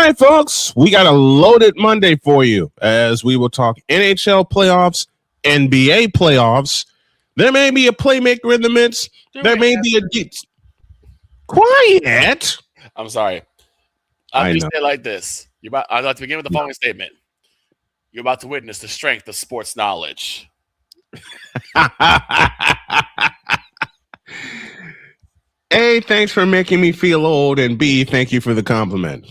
right, folks, we got a loaded Monday for you as we will talk NHL playoffs, NBA playoffs. There may be a playmaker in the midst. There may be a... Quiet. I'm sorry. I'll just say it like this. I'd like to begin with the following statement. You're about to witness the strength of sports knowledge. A, thanks for making me feel old, and B, thank you for the compliment.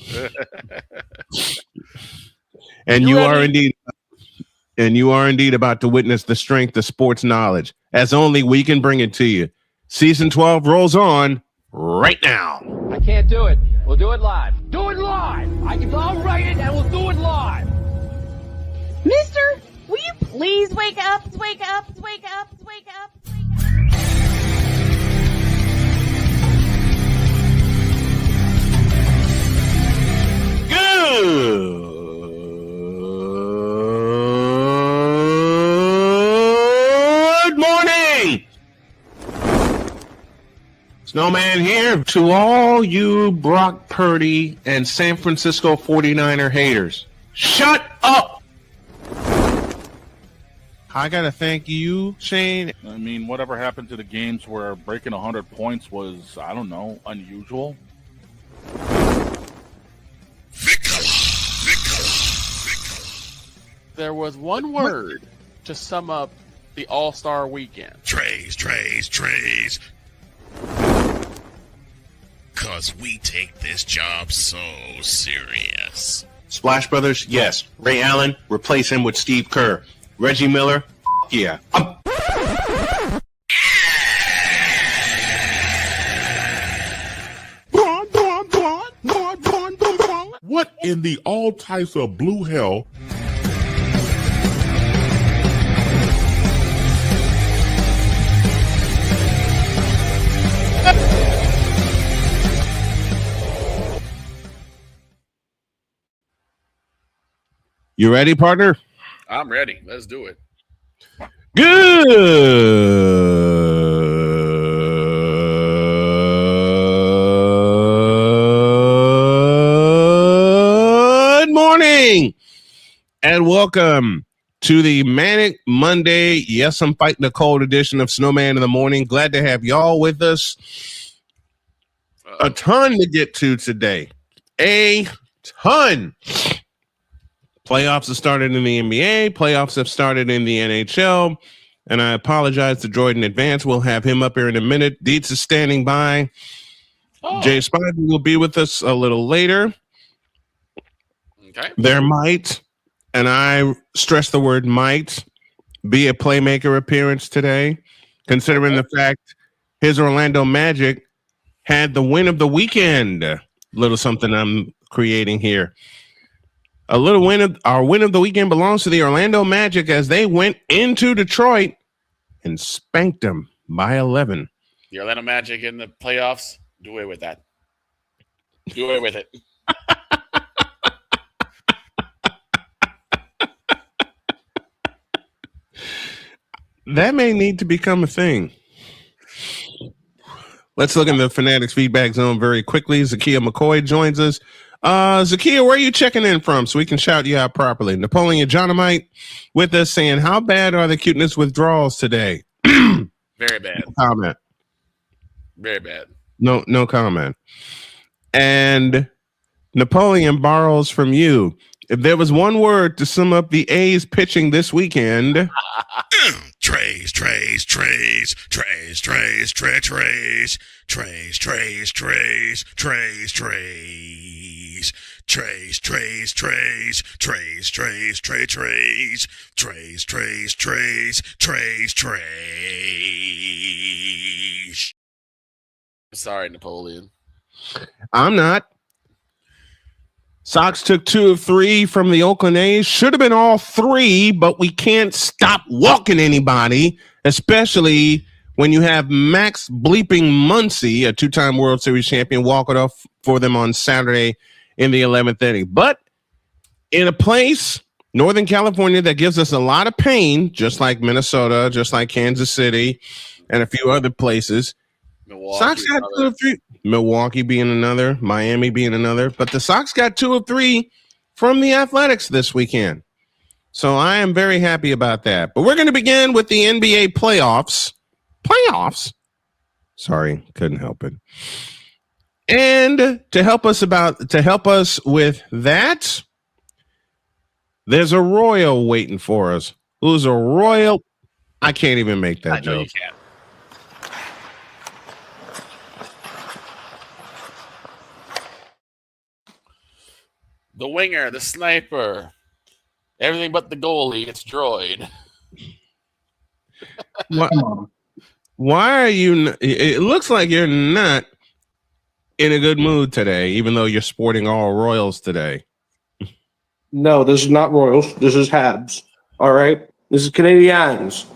And you are indeed about to witness the strength of sports knowledge, as only we can bring it to you. Season 12 rolls on right now. I can't do it. We'll do it live. Do it live. I'll write it and we'll do it live. Mister, will you please wake up, wake up, wake up, wake up, wake up? Good morning. Snowman here to all you Brock Purdy and San Francisco 49er haters. Shut up. I got to thank you, Shane. I mean, whatever happened to the games where breaking 100 points was, I don't know, unusual? There was one word to sum up the All-Star weekend. Trays. Because we take this job so serious. Splash Brothers, yes. Ray Allen, replace him with Steve Kerr. Reggie Miller, yeah. What in the all types of blue hell? You ready, partner? I'm ready. Let's do it. Good morning and welcome to the Manic Monday. Yes, I'm fighting the cold edition of Snowman in the morning. Glad to have y'all with us. A ton to get to today. A ton. Playoffs have started in the NBA. Playoffs have started in the NHL. And I apologize to DROIDD in advance. We'll have him up here in a minute. Dietz is standing by. Jay Spivey will be with us a little later. Okay. There might, and I stress the word might, be a Playmaker appearance today, considering the fact his Orlando Magic had the win of the weekend. A little something I'm creating here. A little win of the weekend belongs to the Orlando Magic as they went into Detroit and spanked them by 11. The Orlando Magic in the playoffs. Do away with that. Do away with it. That may need to become a thing. Let's look in the Fanatics feedback zone very quickly. Zakia McCoy joins us. Zakia, where are you checking in from so we can shout you out properly? Napoleon Johnamite with us saying, how bad are the cuteness withdrawals today? Very bad. No comment. Very bad. No comment. And Napoleon borrows from you. If there was one word to sum up the A's pitching this weekend... Trays. Sorry, Napoleon. I'm not. Sox took 2 of 3 from the Oakland A's. Should have been all 3, but we can't stop walking anybody, especially when you have Max bleeping Muncy, a 2-time World Series champion, walk it off for them on Saturday in the 11th inning. But in a place, Northern California, that gives us a lot of pain, just like Minnesota, just like Kansas City, and a few other places, Milwaukee, Sox had 2 of 3. Milwaukee being another, Miami being another. But the Sox got 2 of 3 from the Athletics this weekend. So I am very happy about that. But we're going to begin with the NBA playoffs. Sorry, couldn't help it. And to help us with that, there's a royal waiting for us. Who's a royal? I can't even make that joke. You can't. The winger, the sniper, everything but the goalie. It's DROIDD. Why are you? It looks like you're not in a good mood today, even though you're sporting all Royals today. No, this is not Royals. This is Habs. All right? This is Canadians.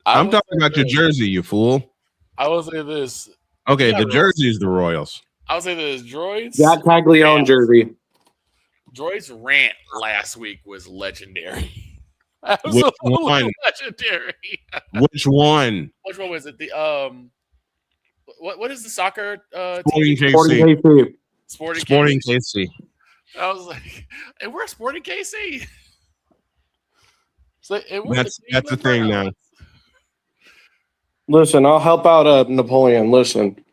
I'm talking about your jersey, you fool. I will say this. Okay, the jersey is the Royals. I would say this. DROIDD's Jack Taglione jersey. DROIDD's rant last week was legendary. Which one? Legendary. Which one? Which one was it? The what is the soccer Sporting team? KC. Sporting KC. I was like, and we're Sporting KC. So that's the thing now. Listen, I'll help out Napoleon. Listen.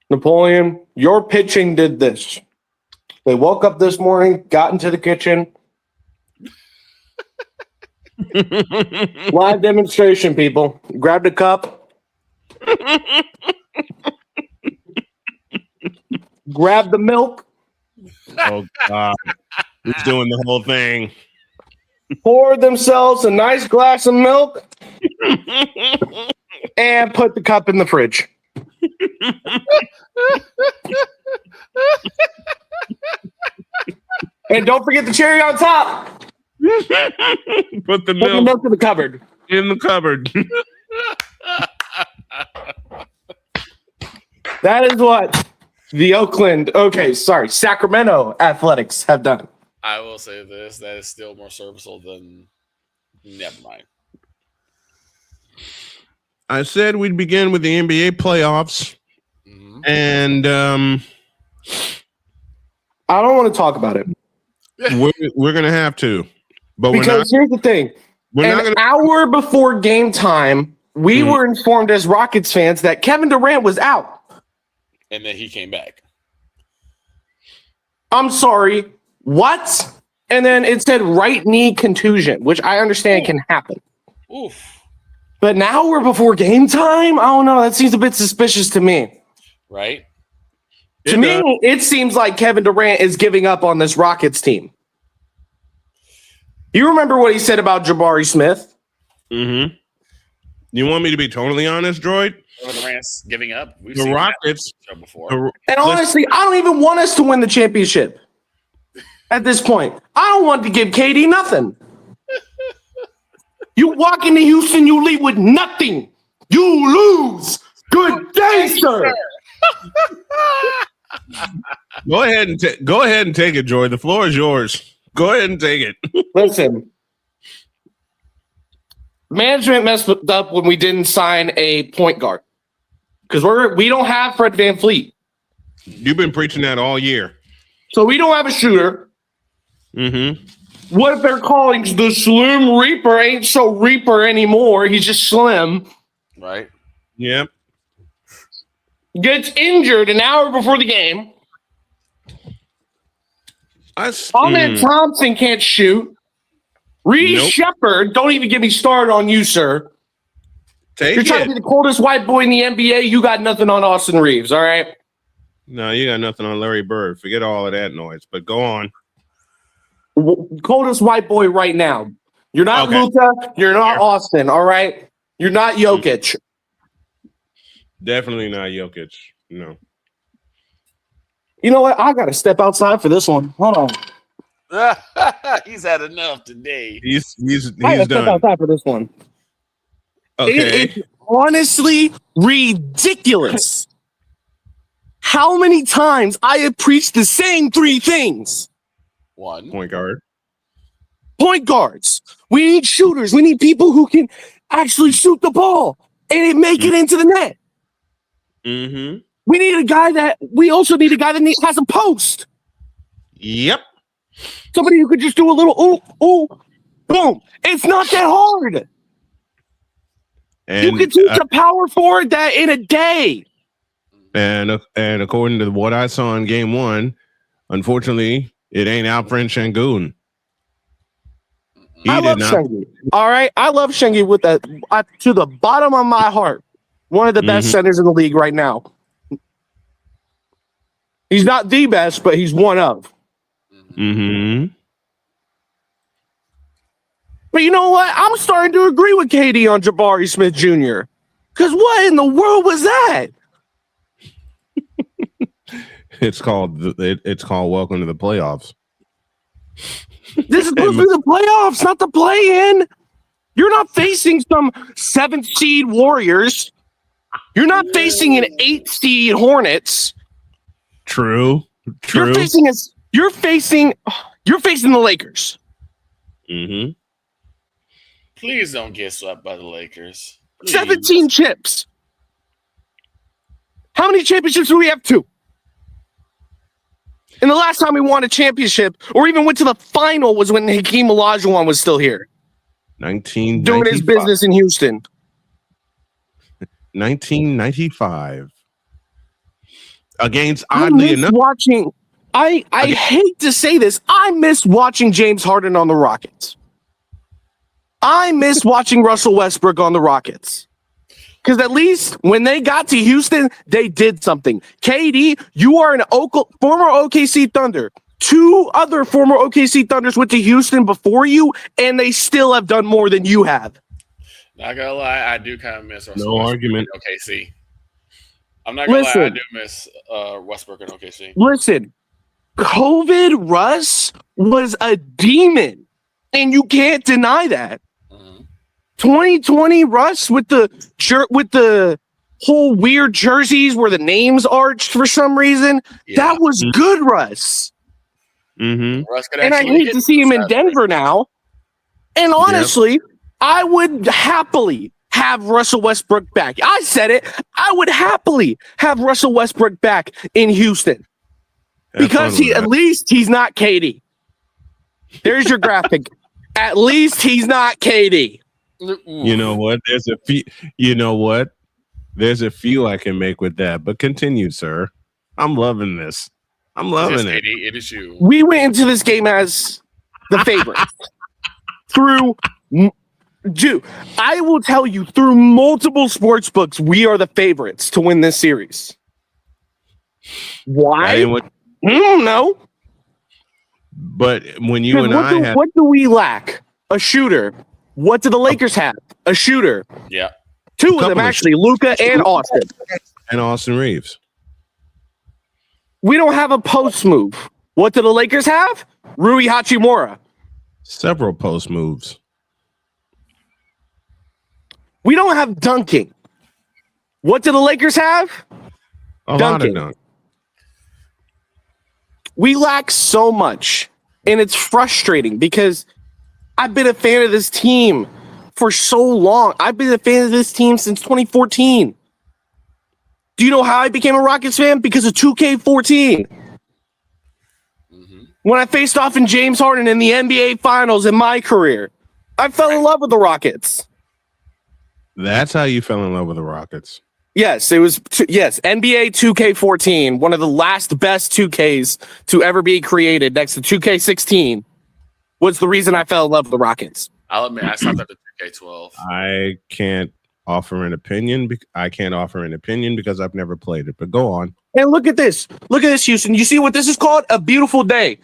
Napoleon, your pitching did this. They woke up this morning, got into the kitchen. Live demonstration, people. Grabbed a cup. Grabbed the milk. Oh, God. He's doing the whole thing. Poured themselves a nice glass of milk and put the cup in the fridge. And don't forget the cherry on top. Put the milk in the cupboard. In the cupboard. That is what the Sacramento Athletics have done. I will say this: that is still more serviceable than. Never mind. I said we'd begin with the NBA playoffs, and I don't want to talk about it. We're gonna have to, but because here's the thing: an hour before game time, we were informed as Rockets fans that Kevin Durant was out, and then he came back. I'm sorry, what? And then it said right knee contusion, which I understand can happen. Oof. But now we're before game time? I don't know. That seems a bit suspicious to me. Right? To me, it seems like Kevin Durant is giving up on this Rockets team. You remember what he said about Jabari Smith? Mm-hmm. You want me to be totally honest, DROIDD? Kevin Durant's giving up. We've the seen Rockets that before. And honestly, I don't even want us to win the championship at this point. I don't want to give KD nothing. You walk into Houston, you leave with nothing. You lose. Good day, sir. Go ahead and take it, DROIDD. The floor is yours. Go ahead and take it. Listen, management messed up when we didn't sign a point guard because we don't have Fred VanVleet. You've been preaching that all year. So we don't have a shooter. Mm-hmm. What if they're calling the Slim Reaper ain't so Reaper anymore? He's just slim. Right. Yep. Gets injured an hour before the game. Ahmed Thompson can't shoot. Reed Shepard, don't even get me started on you, sir. You're trying to be the coldest white boy in the NBA. You got nothing on Austin Reeves, all right? No, you got nothing on Larry Bird. Forget all of that noise, but go on. Coldest white boy right now. You're not Luka. You're not Austin, all right? You're not Jokic. Definitely not Jokic. No. You know what? I got to step outside for this one. Hold on. He's had enough today. He's I got to done. step outside for this one. Okay. It is honestly ridiculous how many times I have preached the same three things. One. Point guard. Point guards. We need shooters. We need people who can actually shoot the ball and make it into the net. Mm-hmm. We also need a guy that has a post. Yep. Somebody who could just do a little ooh, boom. It's not that hard. And you can teach a power forward that in a day. And according to what I saw in game 1, unfortunately, it ain't Alfred Şengün. I love Şengün. All right, I love Şengün with that to the bottom of my heart. One of the best centers in the league right now. He's not the best, but he's one of. Mm-hmm. But you know what? I'm starting to agree with KD on Jabari Smith Jr. Because what in the world was that? It's called Welcome to the Playoffs. This is supposed to be the playoffs, not the play-in. You're not facing some 7th seed Warriors. You're not facing an 8th seed Hornets. True. You're facing the Lakers. Mm-hmm. Please don't get swept by the Lakers. Please. 17 chips. How many championships do we have? 2. And the last time we won a championship or even went to the final was when Hakeem Olajuwon was still here. 1995. Doing his business in Houston. 1995. Against, oddly enough. I hate to say this. I miss watching James Harden on the Rockets. I miss watching Russell Westbrook on the Rockets. Because at least when they got to Houston, they did something. KD, you are an former OKC Thunder. 2 other former OKC Thunders went to Houston before you, and they still have done more than you have. Not gonna lie, I do kind of miss Russell No Westbrook argument. in OKC. I'm not gonna lie, I do miss Westbrook in OKC. Listen, COVID Russ was a demon, and you can't deny that. 2020 Russ with the whole weird jerseys where the names arched for some reason. Yeah. That was good Russ. Mm-hmm. And I hate to see him in Denver now. And honestly, I would happily have Russell Westbrook back. I said it. I would happily have Russell Westbrook back in Houston. Because at least he's not KD. There's your graphic. At least he's not KD. You know what? There's a few. You know what? There's a few I can make with that. But continue, sir. I'm loving this. I'm loving it. It is you. We went into this game as the favorite. I will tell you, through multiple sports books, we are the favorites to win this series. Why? I don't know. But when you and I have, what do we lack? A shooter. What do the Lakers have? A shooter. Yeah. 2 of them, actually, Luka and Austin. And Austin Reeves. We don't have a post move. What do the Lakers have? Rui Hachimura. Several post moves. We don't have dunking. What do the Lakers have? A lot of dunk. We lack so much, and it's frustrating because I've been a fan of this team for so long. I've been a fan of this team since 2014. Do you know how I became a Rockets fan? Because of 2K14. When I faced off in James Harden in the NBA Finals in my career, I fell in love with the Rockets. That's how you fell in love with the Rockets. Yes, it was. NBA 2K14, one of the last best 2Ks to ever be created, next to 2K16, was the reason I fell in love with the Rockets. I'll admit, I stopped at the 2K12. I can't offer an opinion. I can't offer an opinion because I've never played it. But go on. And look at this. Look at this, Houston. You see what this is called? A beautiful day.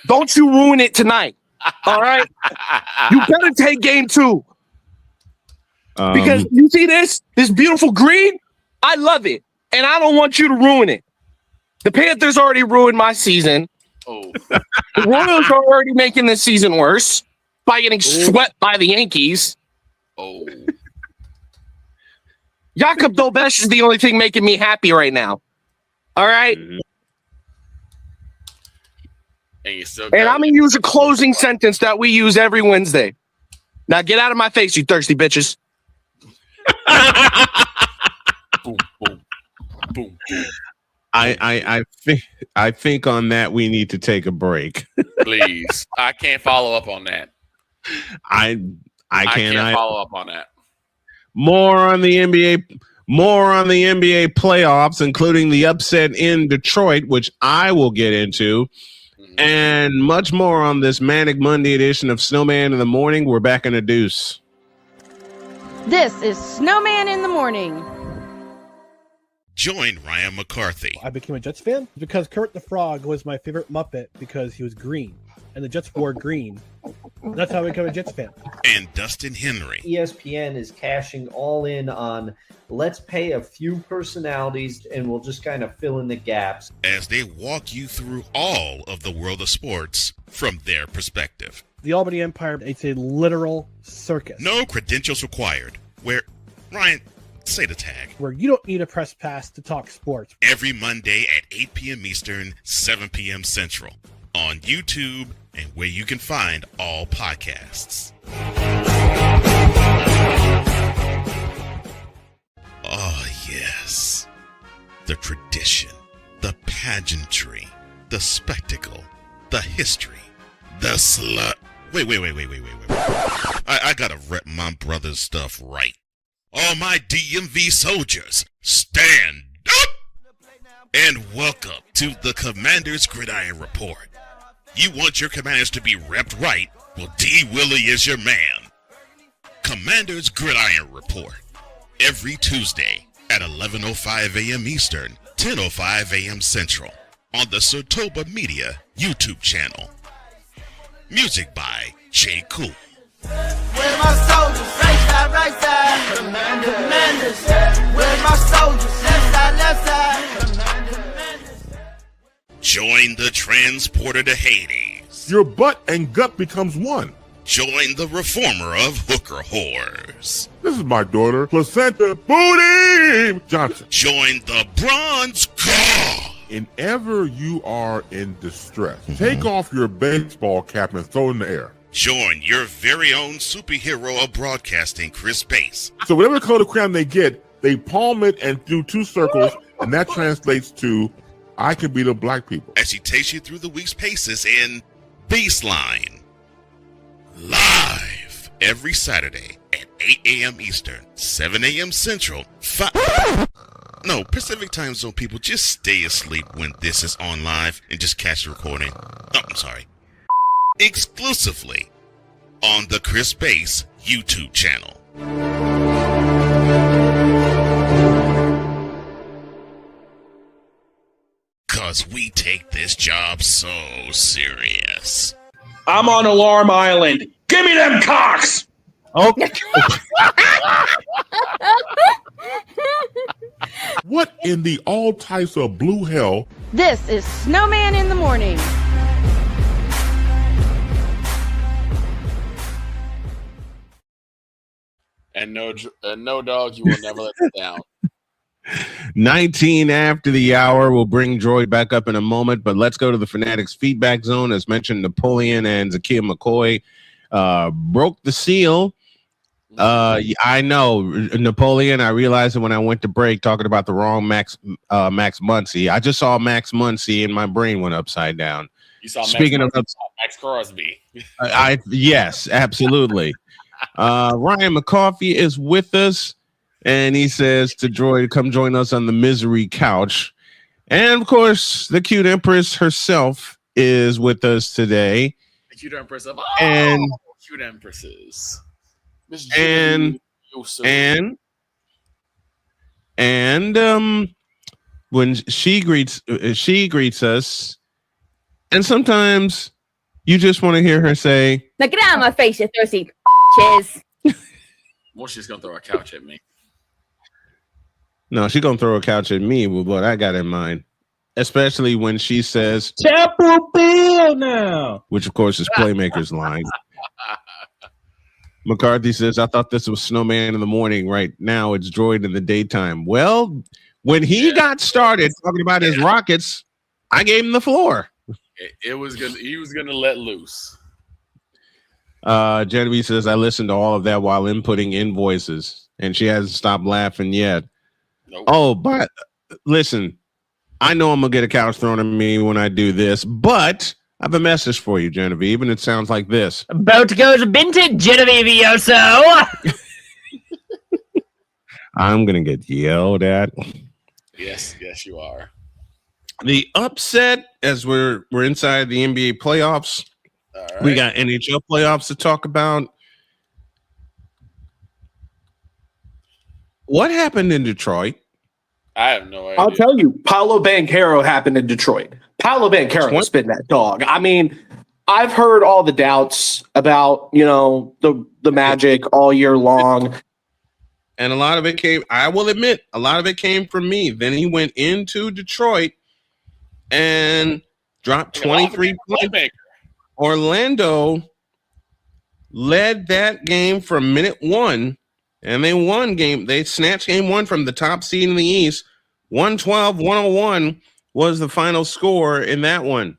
Don't you ruin it tonight. All right? You better take game 2. Because you see this beautiful green? I love it. And I don't want you to ruin it. The Panthers already ruined my season. Oh. The Royals are already making this season worse by getting swept by the Yankees. Oh. Jakob Dobesh is the only thing making me happy right now. All right? Mm-hmm. And I'm going to use a closing sentence that we use every Wednesday. Now get out of my face, you thirsty bitches. Boom, boom. Boom, boom. I think on that we need to take a break. Please, I can't follow up on that. I can't follow up on that. More on the NBA playoffs, including the upset in Detroit, which I will get into, and much more on this Manic Monday edition of Snowman in the Morning. We're back in a deuce. This is Snowman in the Morning. Join Ryan McCarthy. I became a Jets fan because Kermit the Frog was my favorite Muppet because he was green, and the Jets wore green. That's how I became a Jets fan. And Dustin Henry. ESPN is cashing all in on let's pay a few personalities and we'll just kind of fill in the gaps. As they walk you through all of the world of sports from their perspective. The Albany Empire, it's a literal circus. No credentials required. Where, Ryan, say the tag. Where you don't need a press pass to talk sports. Every Monday at 8 p.m. Eastern, 7 p.m. Central. On YouTube and where you can find all podcasts. Oh, yes. The tradition, the pageantry, the spectacle, the history, the slut. Wait. I gotta rep my brother's stuff right. All my DMV soldiers, stand up! And welcome to the Commander's Gridiron Report. You want your commanders to be repped right? Well, D. Willie is your man. Commander's Gridiron Report. Every Tuesday at 11:05 a.m. Eastern, 10:05 a.m. Central. On the Sotoba Media YouTube channel. Music by J. Cool. Where my soldiers? Right side. Commanders. Where my soldiers? Left side. Join the transporter to Hades. Your butt and gut becomes one. Join the reformer of hooker whores. This is my daughter, Placenta Booty Johnson. Join the bronze car. Whenever you are in distress, take off your baseball cap and throw it in the air. Join your very own superhero of broadcasting, Chris Bass. So whatever color crayon they get, they palm it and do two circles, and that translates to I can beat up black people. As he takes you through the week's paces in Baseline. Live every Saturday at 8 a.m. Eastern, 7 a.m. Central, Pacific Time Zone people, just stay asleep when this is on live and just catch the recording. Oh, I'm sorry. Exclusively on the Chris Bass YouTube channel. Cause we take this job so serious. I'm on Alarm Island. Give me them cocks! Okay. What in the all types of blue hell? This is Snowman in the Morning. And no dog, you will never let us down. 19 after the hour. We'll bring Droid back up in a moment, but let's go to the Fanatics feedback zone. As mentioned, Napoleon and Zakia McCoy broke the seal. I know, Napoleon. I realized it when I went to break talking about the wrong Max Muncy. I just saw Max Muncy and my brain went upside down. You saw Speaking of Max Crosby. Yes, absolutely. Ryan McCarthy is with us, and he says to Droid, come join us on the misery couch. And of course, the cute Empress herself is with us today. The cute Empress of cute Empresses. And when she greets us, and sometimes you just want to hear her say, "Now get out of my face, you thirsty cheers." Well, she's gonna throw a couch at me. No, she's gonna throw a couch at me with what I got in mind. Especially when she says Chapel Bill now, which of course is Playmaker's line. McCarthy says, I thought this was Snowman in the morning. Right now it's Droid in the daytime. Well, when he got started talking about his Rockets, I gave him the floor. He was gonna let loose. Genevieve says, I listened to all of that while inputting invoices, and she hasn't stopped laughing yet. Nope. Oh, but listen, I know I'm going to get a couch thrown at me when I do this, but I have a message for you, Genevieve, and it sounds like this. Boat goes vintage, Genevieve-oso. I'm going to get yelled at. Yes, you are. The upset, as we're inside the NBA playoffs, right. We got NHL playoffs to talk about. What happened in Detroit? I have no idea. I'll tell you, Paolo Banchero happened in Detroit. Paolo Banchero spit that dog. I mean, I've heard all the doubts about, the Magic all year long. And a lot of it came, I will admit, a lot of it came from me. Then he went into Detroit and dropped 23 points. Orlando led that game from minute one, and they won game. They snatched game one from the top seed in the East. 112-101 was the final score in that one.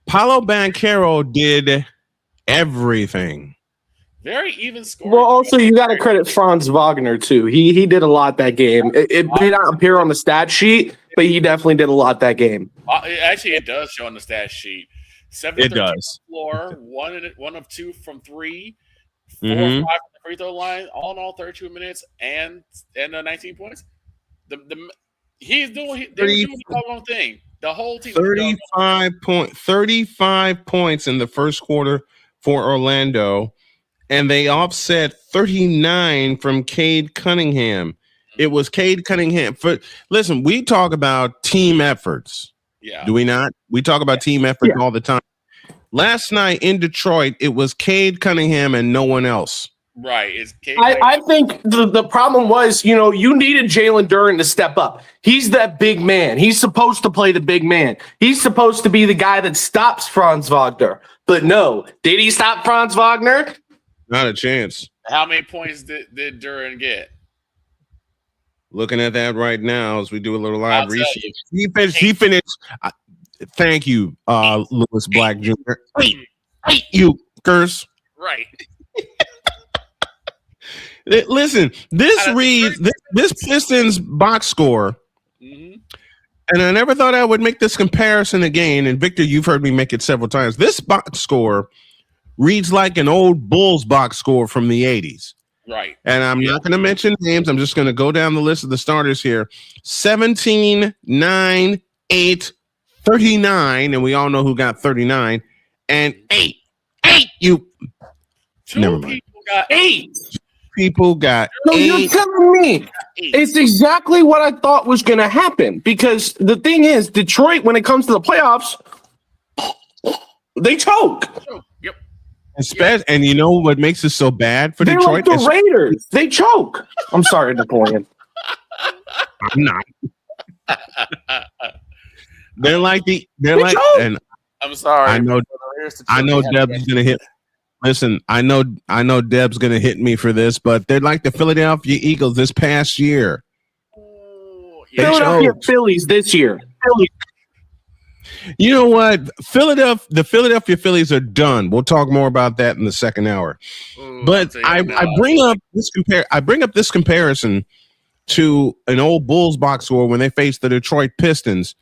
Paolo Banchero did everything. Very even score. Well, also, you got to credit Franz Wagner, too. He did a lot that game. It may not appear on the stat sheet, but he definitely did a lot that game. Actually, it does show on the stat sheet. 7 it does. Floor, one of 2 from 3, 4 or 5 from the free throw line. All in all, 32 minutes and 19 points. He's doing the wrong thing. The whole team. 35 points in the first quarter for Orlando, and they offset 39 from Cade Cunningham. It was Cade Cunningham. Listen, we talk about team efforts. Yeah. Do we not? We talk about team effort all the time. Last night in Detroit, it was Cade Cunningham and no one else. Right. It's Cade. I think the problem was, you needed Jalen Duren to step up. He's that big man. He's supposed to play the big man. He's supposed to be the guy that stops Franz Wagner. But no, did he stop Franz Wagner? Not a chance. How many points did Duren get? Looking at that right now as we do a little live research. He finished. Thank you, Lewis Black Jr. You curse. Right. Listen, this reads this Pistons box score, and I never thought I would make this comparison again. And Victor, you've heard me make it several times. This box score reads like an old Bulls box score from the 80s. Right. And I'm not going to mention names. I'm just going to go down the list of the starters here. 17, 9, 8, 39. And we all know who got 39. And 8. You. Never mind. People got 8. People got so 8. You're telling me it's exactly what I thought was going to happen. Because the thing is, Detroit, when it comes to the playoffs, they choke. Yep. And you know what makes it so bad for Detroit? Like the Raiders. They choke. I'm sorry, Napoleon. I'm not. They're like, and I'm sorry. I know Deb's gonna hit. Listen, I know Deb's gonna hit me for this, but they're like the Philadelphia Eagles this past year. Philadelphia Phillies this year. You know what? The Philadelphia Phillies are done. We'll talk more about that in the second hour. But I bring up this comparison to an old Bulls box score when they faced the Detroit Pistons.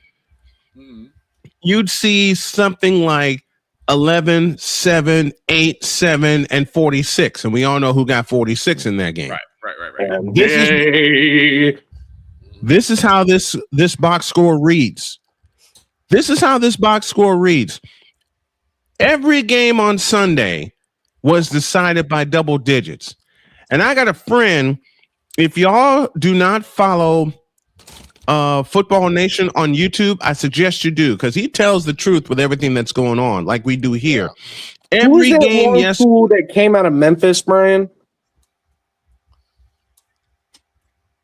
You'd see something like 11, 7, 8, 7, and 46. And we all know who got 46 in that game. Right. This is how this box score reads. This is how this box score reads. Every game on Sunday was decided by double digits. And I got a friend, if y'all do not follow Football Nation on YouTube, I suggest you do, because he tells the truth with everything that's going on, like we do here. Every game, yes. Fool that came out of Memphis, Brian?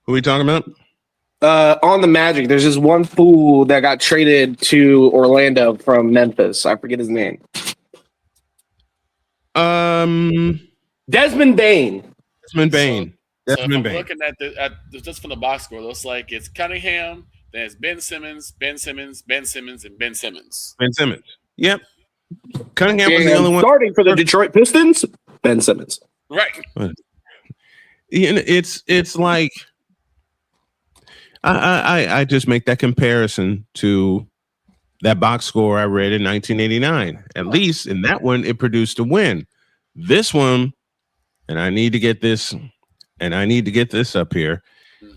Who are we talking about? On the Magic, there's this one fool that got traded to Orlando from Memphis. I forget his name. Desmond Bain. So if I'm looking at just from the box score, it looks like it's Cunningham, then it's Ben Simmons, and Ben Simmons. Ben Simmons. Yep. Cunningham was the only one starting for the Detroit Pistons. Ben Simmons. Right. It's like, I just make that comparison to that box score I read in 1989. At least in that one, it produced a win. This one, and I need to get this up here.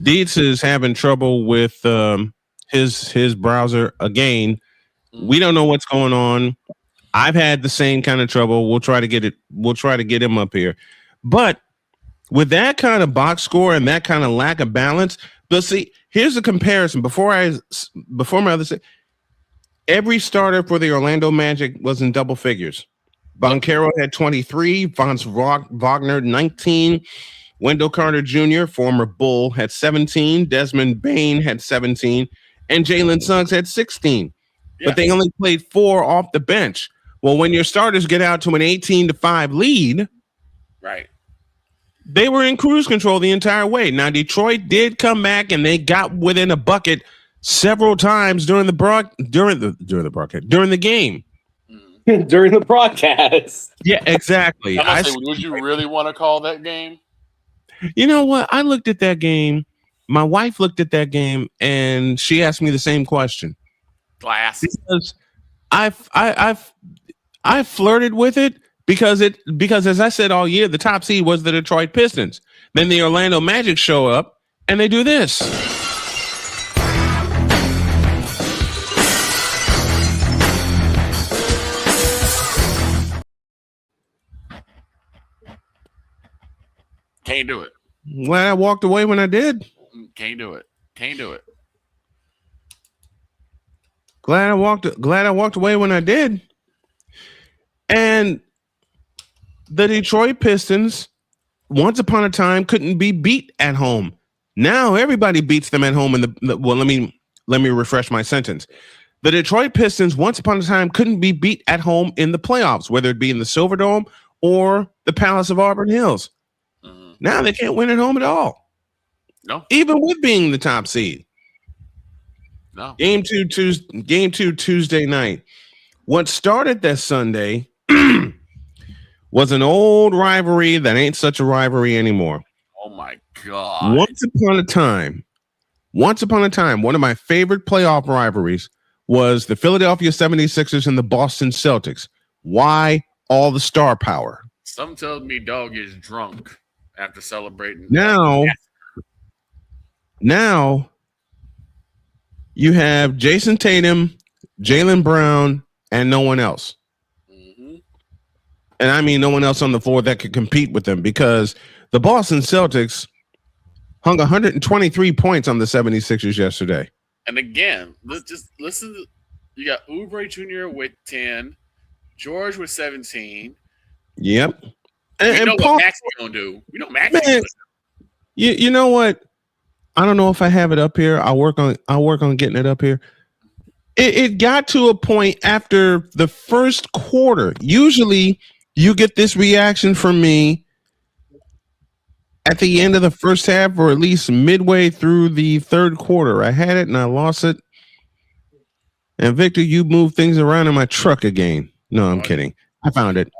Deeds is having trouble with his browser again. We don't know what's going on. I've had the same kind of trouble. We'll try to get him up here. But with that kind of box score and that kind of lack of balance, but see, here's a comparison. Before my other say, every starter for the Orlando Magic was in double figures. Boncaro had 23, Franz Wagner 19, Wendell Carter Jr., former Bull, had 17, Desmond Bain had 17, and Jalen Suggs had 16. But they only played 4 off the bench. Well, when your starters get out to an 18-5 lead, right, they were in cruise control the entire way. Now, Detroit did come back and they got within a bucket several times during the game. During the broadcast. Yeah, exactly. Would you really want to call that game? You know what? I looked at that game. My wife looked at that game and she asked me the same question. Glass. Because I flirted with it because as I said all year, the top seed was the Detroit Pistons. Then the Orlando Magic show up and they do this. Can't do it. Glad I walked away when I did. Can't do it. Glad I walked away when I did. And the Detroit Pistons, once upon a time, couldn't be beat at home. Now everybody beats them at home well, let me refresh my sentence. The Detroit Pistons, once upon a time, couldn't be beat at home in the playoffs, whether it be in the Silverdome or the Palace of Auburn Hills. Now they can't win at home at all. No. Even with being the top seed. No. Game two Tuesday night. What started that Sunday was an old rivalry that ain't such a rivalry anymore. Oh my God. Once upon a time, one of my favorite playoff rivalries was the Philadelphia 76ers and the Boston Celtics. Why all the star power? Some tells me dog is drunk after celebrating. Now you have Jason Tatum, Jaylen Brown, and no one else. And I mean no one else on the floor that could compete with them, because the Boston Celtics hung 123 points on the 76ers yesterday. And again, let's just listen. You got Oubre Jr. with 10, George with 17. Yep. We know what Max is going to do. We know Max is going to do. You know what? I don't know if I have it up here. I'll work on getting it up here. It got to a point after the first quarter. Usually you get this reaction from me at the end of the first half, or at least midway through the third quarter. I had it and I lost it. And Victor, you moved things around in my truck again. No, I'm kidding. I found it.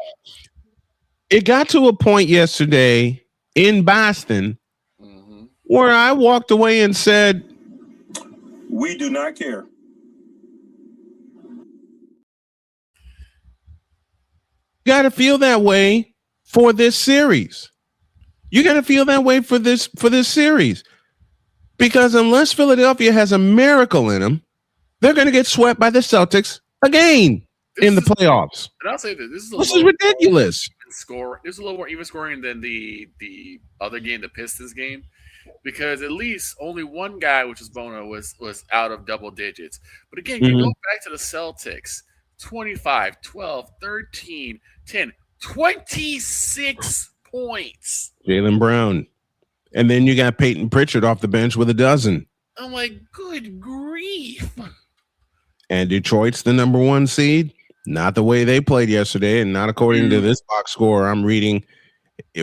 It got to a point yesterday in Boston where I walked away and said, "We do not care." You got to feel that way for this series. You got to feel that way for this series, because unless Philadelphia has a miracle in them, they're going to get swept by the Celtics again in the playoffs. And I'll say that this is ridiculous. This is a little more even scoring than the other game, the Pistons game, because at least only one guy, which was Bono, was out of double digits. But again, you go back to the Celtics, 25, 12, 13, 10, 26 points. Jaylen Brown. And then you got Peyton Pritchard off the bench with a dozen. I'm like, good grief. And Detroit's the number 1 seed. Not the way they played yesterday, and not according to this box score I'm reading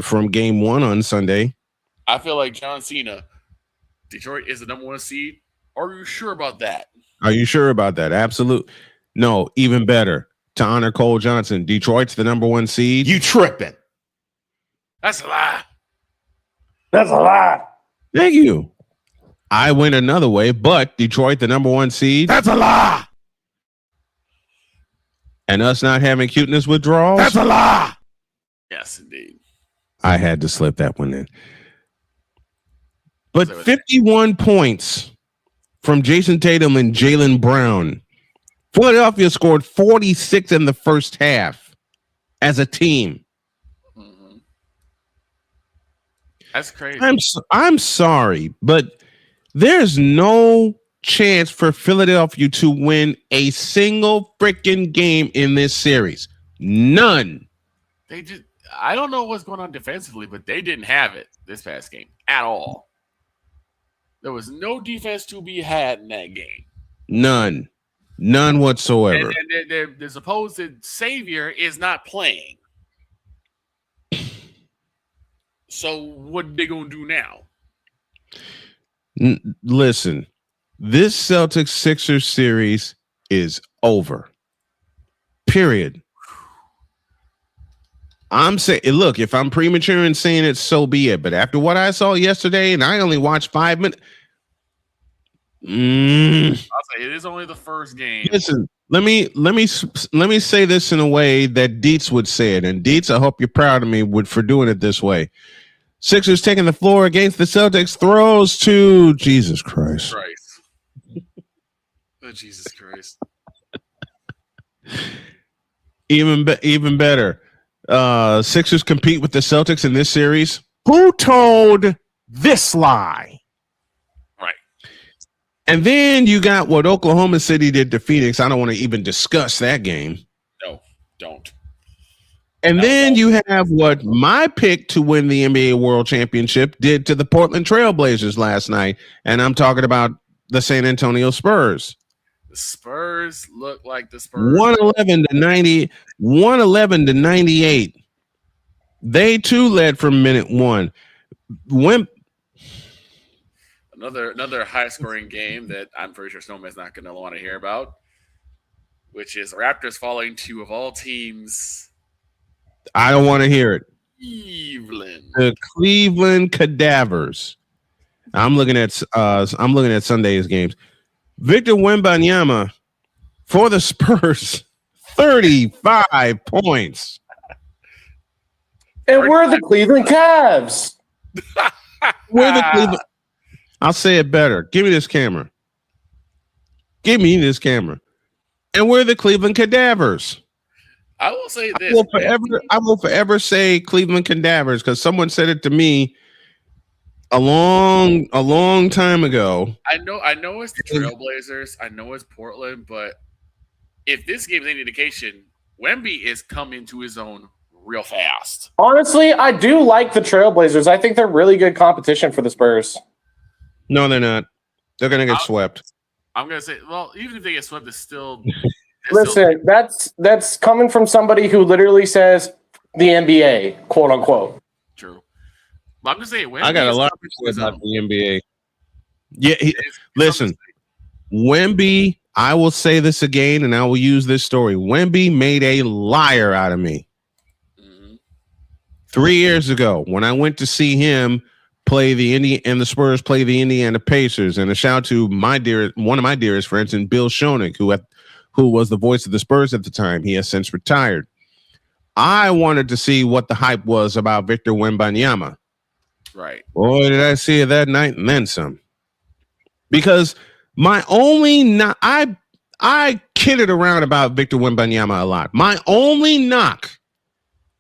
from game 1 on Sunday. I feel like John Cena, Detroit is the number 1 seed. Are you sure about that? Are you sure about that? Absolutely. No, even better. To honor Cole Johnson, Detroit's the number 1 seed. You tripping. That's a lie. That's a lie. Thank you. I went another way, but Detroit, the number 1 seed. That's a lie. And us not having cuteness withdrawals. That's a lie. Yes, indeed. I had to slip that one in. But 51 points from Jason Tatum and Jaylen Brown. Philadelphia scored 46 in the first half as a team. Mm-hmm. That's crazy. I'm sorry, but there's no chance for Philadelphia to win a single freaking game in this series. None. I don't know what's going on defensively, but they didn't have it this past game at all. There was no defense to be had in that game. None whatsoever. And the supposed savior is not playing. So what they gonna do now? Listen, this Celtics Sixers series is over. Period. I'm saying, look, if I'm premature in saying it, so be it. But after what I saw yesterday, and I only watched 5 minutes. I'll say it is only the first game. Listen, let me say this in a way that Dietz would say it. And Dietz, I hope you're proud of me for doing it this way. Sixers taking the floor against the Celtics, throws to Jesus Christ. Oh, Jesus Christ. Even better. Sixers compete with the Celtics in this series. Who told this lie? Right. And then you got what Oklahoma City did to Phoenix. I don't want to even discuss that game. No, don't. And then you have what my pick to win the NBA World Championship did to the Portland Trailblazers last night. And I'm talking about the San Antonio Spurs. The Spurs look like the Spurs. 111 to 98. They too led from minute one. Another high scoring game that I'm pretty sure Snowman's not going to want to hear about, which is Raptors falling to, of all teams, I don't want to hear it. Cleveland. The Cleveland Cadavers. I'm looking at Sunday's games. Victor Wembanyama for the Spurs, 35 points. And we're the Cleveland Cavs. We're the Cleveland. I'll say it better. Give me this camera. Give me this camera. And we're the Cleveland Cadavers. I will say this. I will forever say Cleveland Cadavers because someone said it to me a long time ago. I know it's the Trailblazers. I know it's Portland, but if this game is any indication, Wemby is coming to his own real fast. Honestly, I do like the Trailblazers. I think they're really good competition for the Spurs. No, they're not. They're going to get swept. I'm going to say, well, even if they get swept, it's still... Listen, that's coming from somebody who literally says the NBA, quote unquote. True. But I'm just saying, I got a lot to say about the NBA. Yeah, listen, Wemby, I will say this again, and I will use this story. Wemby made a liar out of me. 3 years ago, when I went to see him play the Spurs play the Indiana Pacers, and a shout out to one of my dearest friends, and Bill Schoenig, who was the voice of the Spurs at the time. He has since retired. I wanted to see what the hype was about Victor Wembanyama. Right. Boy, did I see it that night and then some. Because I kidded around about Victor Wembanyama a lot. My only knock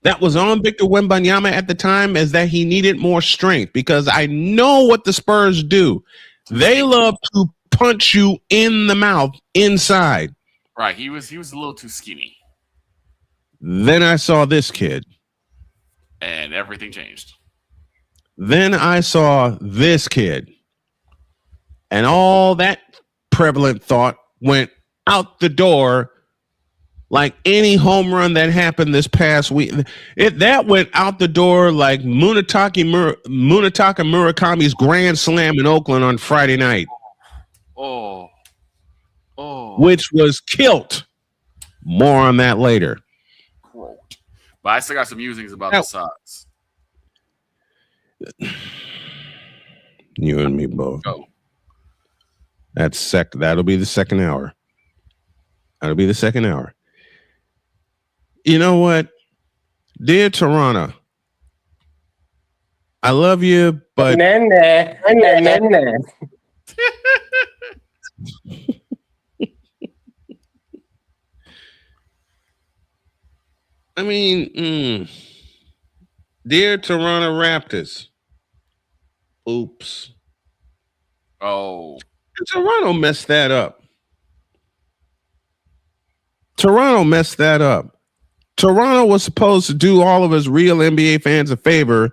that was on Victor Wembanyama at the time is that he needed more strength, because I know what the Spurs do. They love to punch you in the mouth inside. Right, he was a little too skinny. Then I saw this kid. And everything changed. Then I saw this kid. And all that prevalent thought went out the door like any home run that happened this past week. That went out the door like Munetaka Murakami's grand slam in Oakland on Friday night. Oh. Which was killed. More on that later. Quote. But I still got some musings about the Sox. You and me both. Go. That'll be the second hour. That'll be the second hour. You know what? Dear Toronto, I love you, but I mean, dear Toronto Raptors. Oops. Oh. Toronto messed that up. Toronto was supposed to do all of us real NBA fans a favor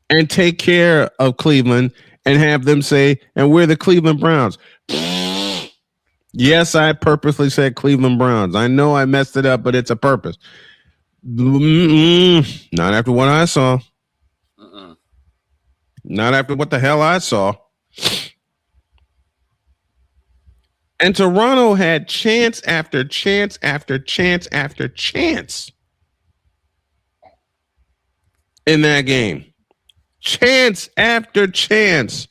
and take care of Cleveland and have them say, and we're the Cleveland Browns. Yes, I purposely said Cleveland Browns. I know I messed it up, but it's a purpose. Not after what I saw. Not after what the hell I saw. And Toronto had chance after chance after chance after chance in that game. Chance after chance.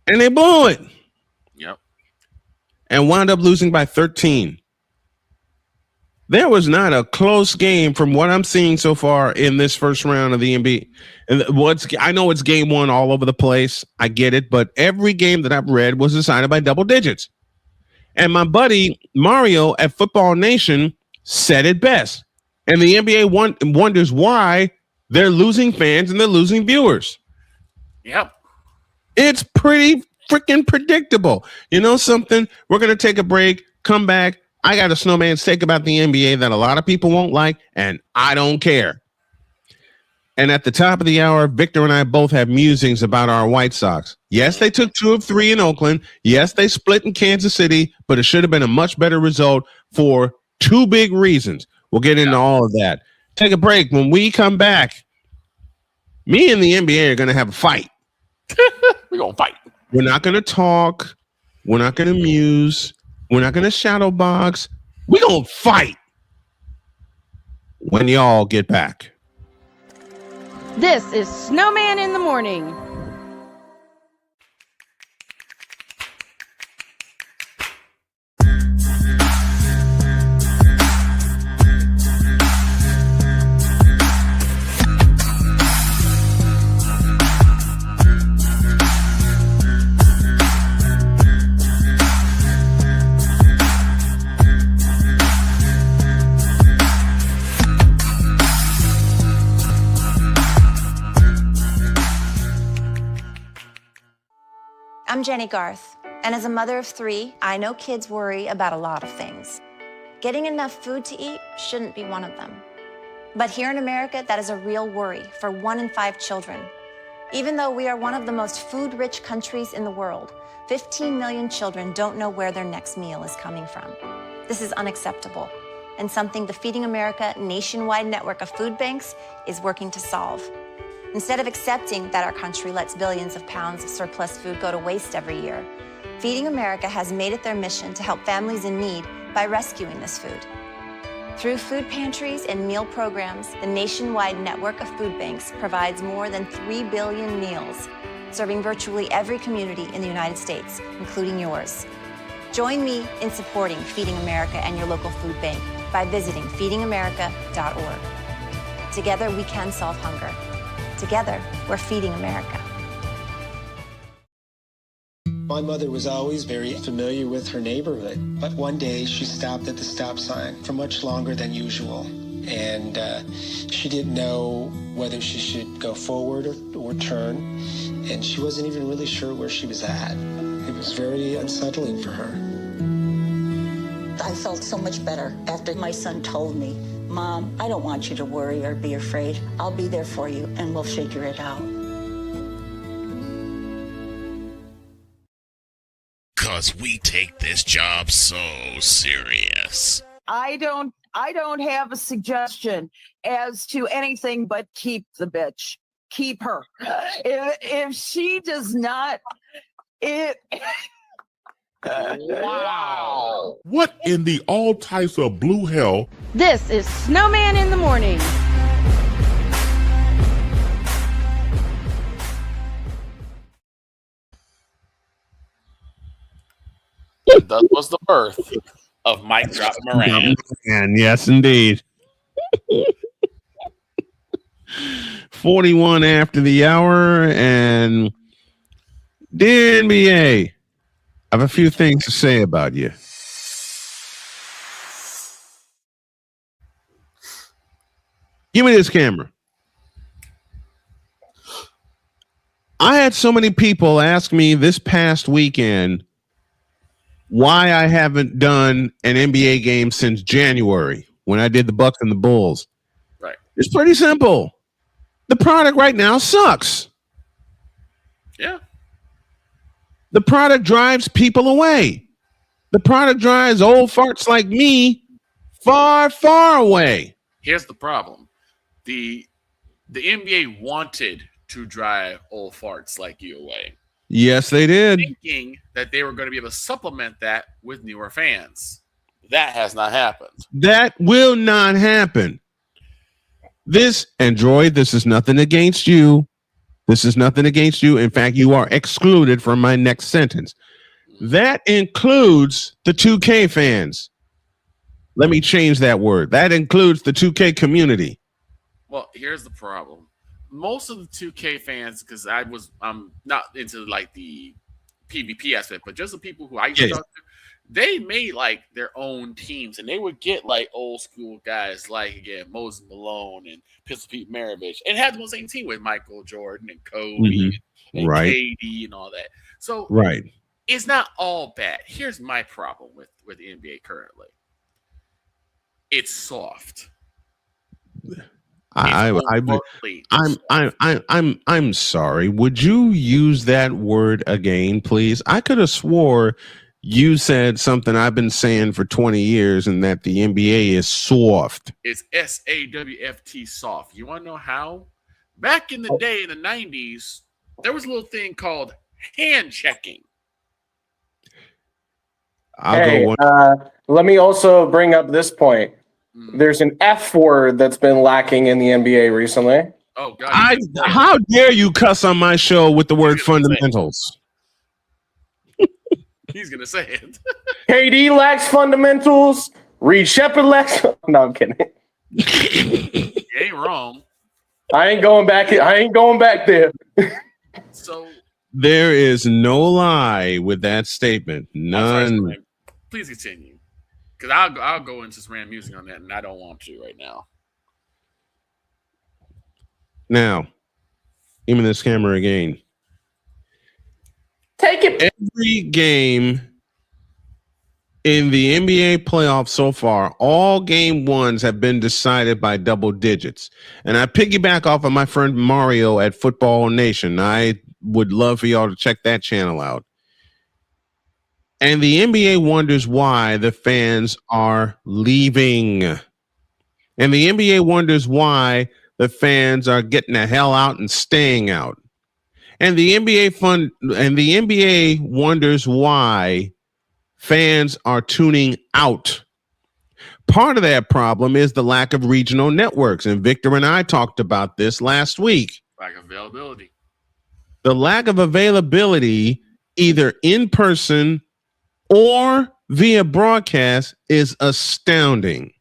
And they blew it. Yep. And wound up losing by 13. There was not a close game from what I'm seeing so far in this first round of the NBA. And I know it's game one all over the place. I get it. But every game that I've read was decided by double digits. And my buddy Mario at Football Nation said it best. And the NBA wonders why they're losing fans and they're losing viewers. Yep. It's pretty freaking predictable. You know something? We're going to take a break, come back. I got a Snowman's take about the NBA that a lot of people won't like, and I don't care. And at the top of the hour, Victor and I both have musings about our White Sox. Yes, they took 2 of 3 in Oakland. Yes, they split in Kansas City, but it should have been a much better result for 2 big reasons. We'll get into all of that. Take a break. When we come back, me and the NBA are going to have a fight. We're going to fight. We're not going to talk. We're not going to muse. We're not going to shadow box. We're going to fight when y'all get back. This is Snowman in the Morning. I'm Jenny Garth, and as a mother of 3, I know kids worry about a lot of things. Getting enough food to eat shouldn't be one of them. But here in America, that is a real worry for 1 in 5 children. Even though we are one of the most food-rich countries in the world, 15 million children don't know where their next meal is coming from. This is unacceptable, and something the Feeding America nationwide network of food banks is working to solve. Instead of accepting that our country lets billions of pounds of surplus food go to waste every year, Feeding America has made it their mission to help families in need by rescuing this food. Through food pantries and meal programs, the nationwide network of food banks provides more than 3 billion meals, serving virtually every community in the United States, including yours. Join me in supporting Feeding America and your local food bank by visiting feedingamerica.org. Together, we can solve hunger. Together, we're feeding America. My mother was always very familiar with her neighborhood, but one day she stopped at the stop sign for much longer than usual, and she didn't know whether she should go forward or turn, and she wasn't even really sure where she was at. It was very unsettling for her. I felt so much better after my son told me, "Mom, I don't want you to worry or be afraid. I'll be there for you and we'll figure it out." 'Cause we take this job so serious. I don't have a suggestion as to anything but keep the bitch. Keep her. If she does not Wow. What in the all types of blue hell? This is Snowman in the Morning. And thus was the birth of Mike Drop Moran. And yes, indeed. 41 after the hour, and dear NBA, I have a few things to say about you. Give me this camera. I had so many people ask me this past weekend why I haven't done an NBA game since January when I did the Bucks and the Bulls. Right. It's pretty simple. The product right now sucks. Yeah. The product drives people away. The product drives old farts like me far, far away. Here's the problem. The NBA wanted to drive old farts like you away. Yes, they did. Thinking that they were going to be able to supplement that with newer fans. That has not happened. That will not happen. This, and DROIDD, this is nothing against you. This is nothing against you. In fact, you are excluded from my next sentence. That includes the 2K fans. Let me change that word. That includes the 2K community. Well, here's the problem. Most of the 2K fans, because I'm not into like the PvP aspect, but just the people who I used to talk to, they made like their own teams, and they would get like old school guys like again Moses Malone and Pistol Pete Maravich, and had the same team with Michael Jordan and Kobe and Right. KD and all that. So Right. it's not all bad. Here's my problem with the NBA currently. It's soft. I'm sorry. Would you use that word again, please? I could have swore you said something I've been saying for 20 years, and that the NBA is soft. It's SAWFT soft. You want to know how? Back in the day in the 90s, there was a little thing called hand checking. Let me also bring up this point. There's an F word that's been lacking in the NBA recently. Oh God! How dare you cuss on my show with the word fundamentals? He's gonna say it. KD lacks fundamentals. Reed Shepard lacks. No, I'm kidding. You ain't wrong. I ain't going back there. So there is no lie with that statement. None. Please continue, because I'll go into some random music on that, and I don't want to right now. Now, give me this camera again. Take it. Every game in the NBA playoffs so far, all game ones have been decided by double digits. And I piggyback off of my friend Mario at Football Nation. I would love for y'all to check that channel out. And the NBA wonders why the fans are leaving. And the NBA wonders why the fans are getting the hell out and staying out. And the NBA wonders why fans are tuning out. Part of that problem is the lack of regional networks. And Victor and I talked about this last week. Lack of availability. The lack of availability, either in person or via broadcast, is astounding.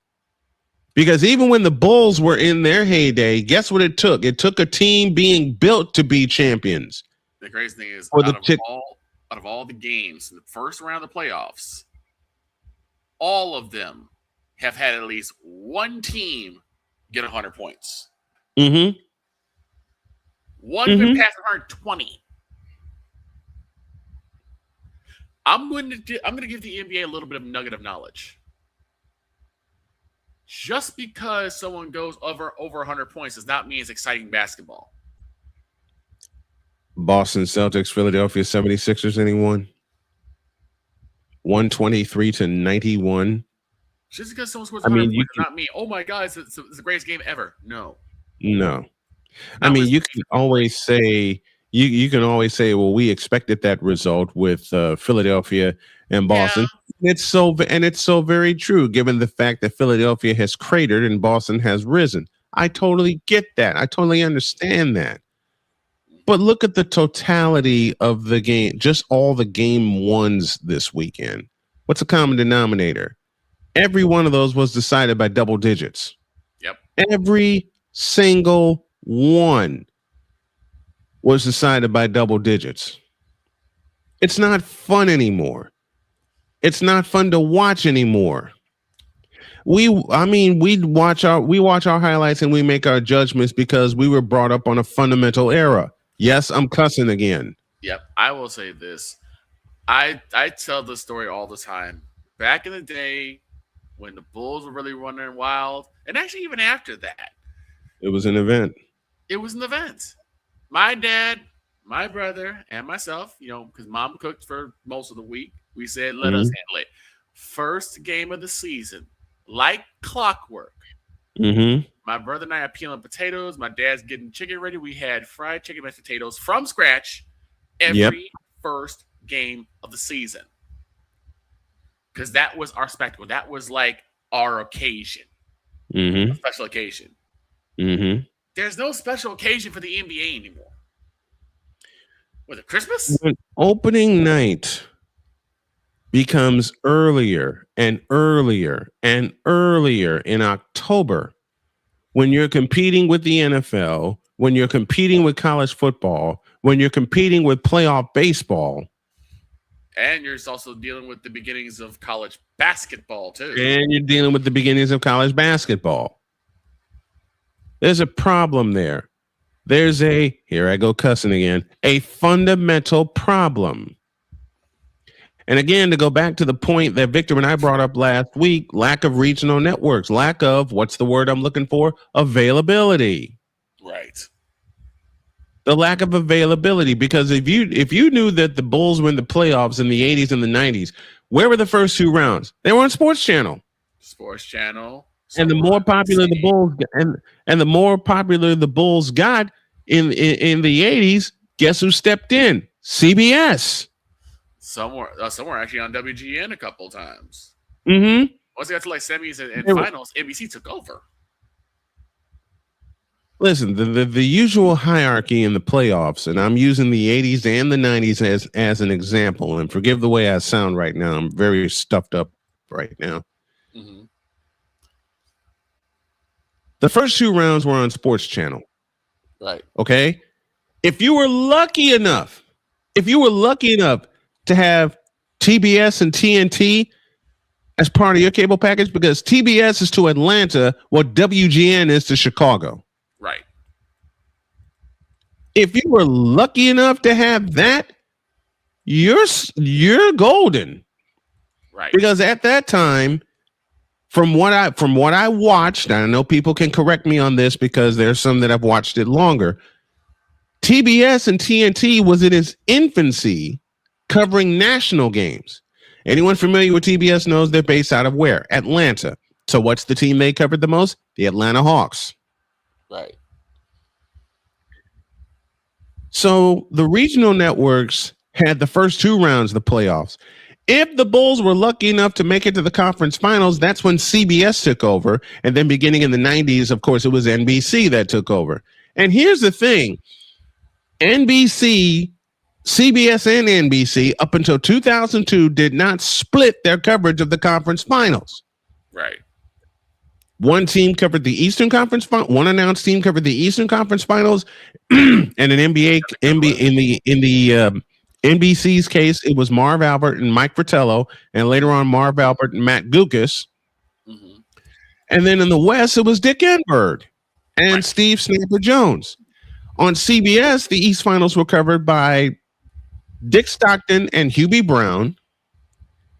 Because even when the Bulls were in their heyday, guess what it took? It took a team being built to be champions. The crazy thing is, Or out of all the games in the first round of the playoffs, all of them have had at least one team get 100 points. Mm-hmm. One been past 120. I'm going to give the NBA a little bit of nugget of knowledge. Just because someone goes over 100 points does not mean it's exciting basketball. Boston Celtics, Philadelphia 76ers, anyone? 123-91. Just because someone scores 100 points does not mean, oh my God, it's the greatest game ever. No. I mean, you can always say, you can always say, well, we expected that result with Philadelphia and Boston. Yeah. It's so very true, given the fact that Philadelphia has cratered and Boston has risen. I totally get that. I totally understand that. But look at the totality of the game, just all the game ones this weekend. What's the common denominator? Every one of those was decided by double digits. Yep. Every single one was decided by double digits. It's not fun anymore. It's not fun to watch anymore. We watch our highlights and we make our judgments because we were brought up on a fundamental era. Yes, I'm cussing again. Yep. I will say this. I tell this story all the time. Back in the day when the Bulls were really running wild, and actually even after that, it was an event. It was an event. My dad, my brother, and myself, because mom cooked for most of the week, we said, let us handle it. First game of the season, like clockwork. My brother and I are peeling potatoes. My dad's getting chicken ready. We had fried chicken mashed potatoes from scratch every first game of the season. Because that was our spectacle. That was like our occasion. A special occasion. There's no special occasion for the NBA anymore. Was it Christmas? When opening night becomes earlier and earlier and earlier in October, when you're competing with the NFL, when you're competing with college football, when you're competing with playoff baseball. And you're also dealing with the beginnings of college basketball, too. And you're dealing with the beginnings of college basketball. There's a problem there. There's here I go cussing again, a fundamental problem. And again, to go back to the point that Victor and I brought up last week, lack of regional networks, lack of, what's the word I'm looking for? Availability. Right. The lack of availability, because if you knew that the Bulls were in the playoffs in the 80s and the 90s, where were the first two rounds? They were on Sports Channel. Sports Channel. And the more popular the Bulls and the more popular the Bulls got in the 80s, guess who stepped in? CBS. Some were actually on WGN a couple of times. Mm-hmm. Once they got to like semis and finals, NBC took over. Listen, the usual hierarchy in the playoffs, and I'm using the 80s and the 90s as an example, and forgive the way I sound right now. I'm very stuffed up right now. Mm-hmm. The first two rounds were on Sports Channel. Right. Okay? If you were lucky enough to have TBS and TNT as part of your cable package, because TBS is to Atlanta what WGN is to Chicago. Right. If you were lucky enough to have that, you're golden. Right. Because at that time, from what I watched, and I know people can correct me on this because there's some that have watched it longer. TBS and TNT was in its infancy covering national games. Anyone familiar with TBS knows they're based out of where? Atlanta. So what's the team they covered the most? The Atlanta Hawks. Right. So the regional networks had the first two rounds of the playoffs. If the Bulls were lucky enough to make it to the conference finals, that's when CBS took over. And then beginning in the 90s, of course, it was NBC that took over. And here's the thing. NBC, CBS and NBC, up until 2002, did not split their coverage of the conference finals. Right. One team covered the Eastern Conference Finals. One announced team covered the Eastern Conference Finals, and an in the NBC's case, it was Marv Albert and Mike Fratello, and later on Marv Albert and Matt Gukas. Mm-hmm. And then in the West, it was Dick Enberg and Steve Snapper Jones. On CBS, the East Finals were covered by Dick Stockton and Hubie Brown.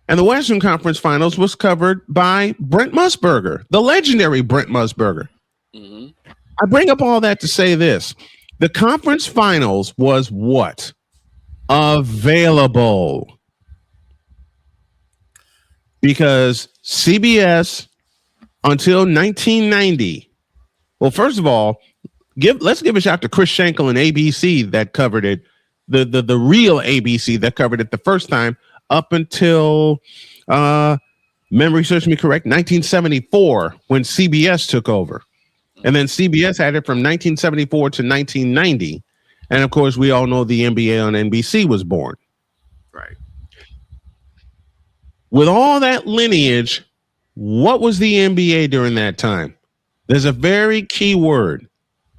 And the Western Conference Finals was covered by Brent Musburger, the legendary Brent Musburger. Mm-hmm. I bring up all that to say this. The conference finals was what? Available. Because CBS, until 1990, well, first of all, let's give a shout to Chris Schenkel and ABC that covered it, the real ABC that covered it the first time, up until, memory serves me correct, 1974, when CBS took over. And then CBS had it from 1974 to 1990. And of course, we all know the NBA on NBC was born. Right. with all that lineage, what was the NBA during that time? There's a very key word,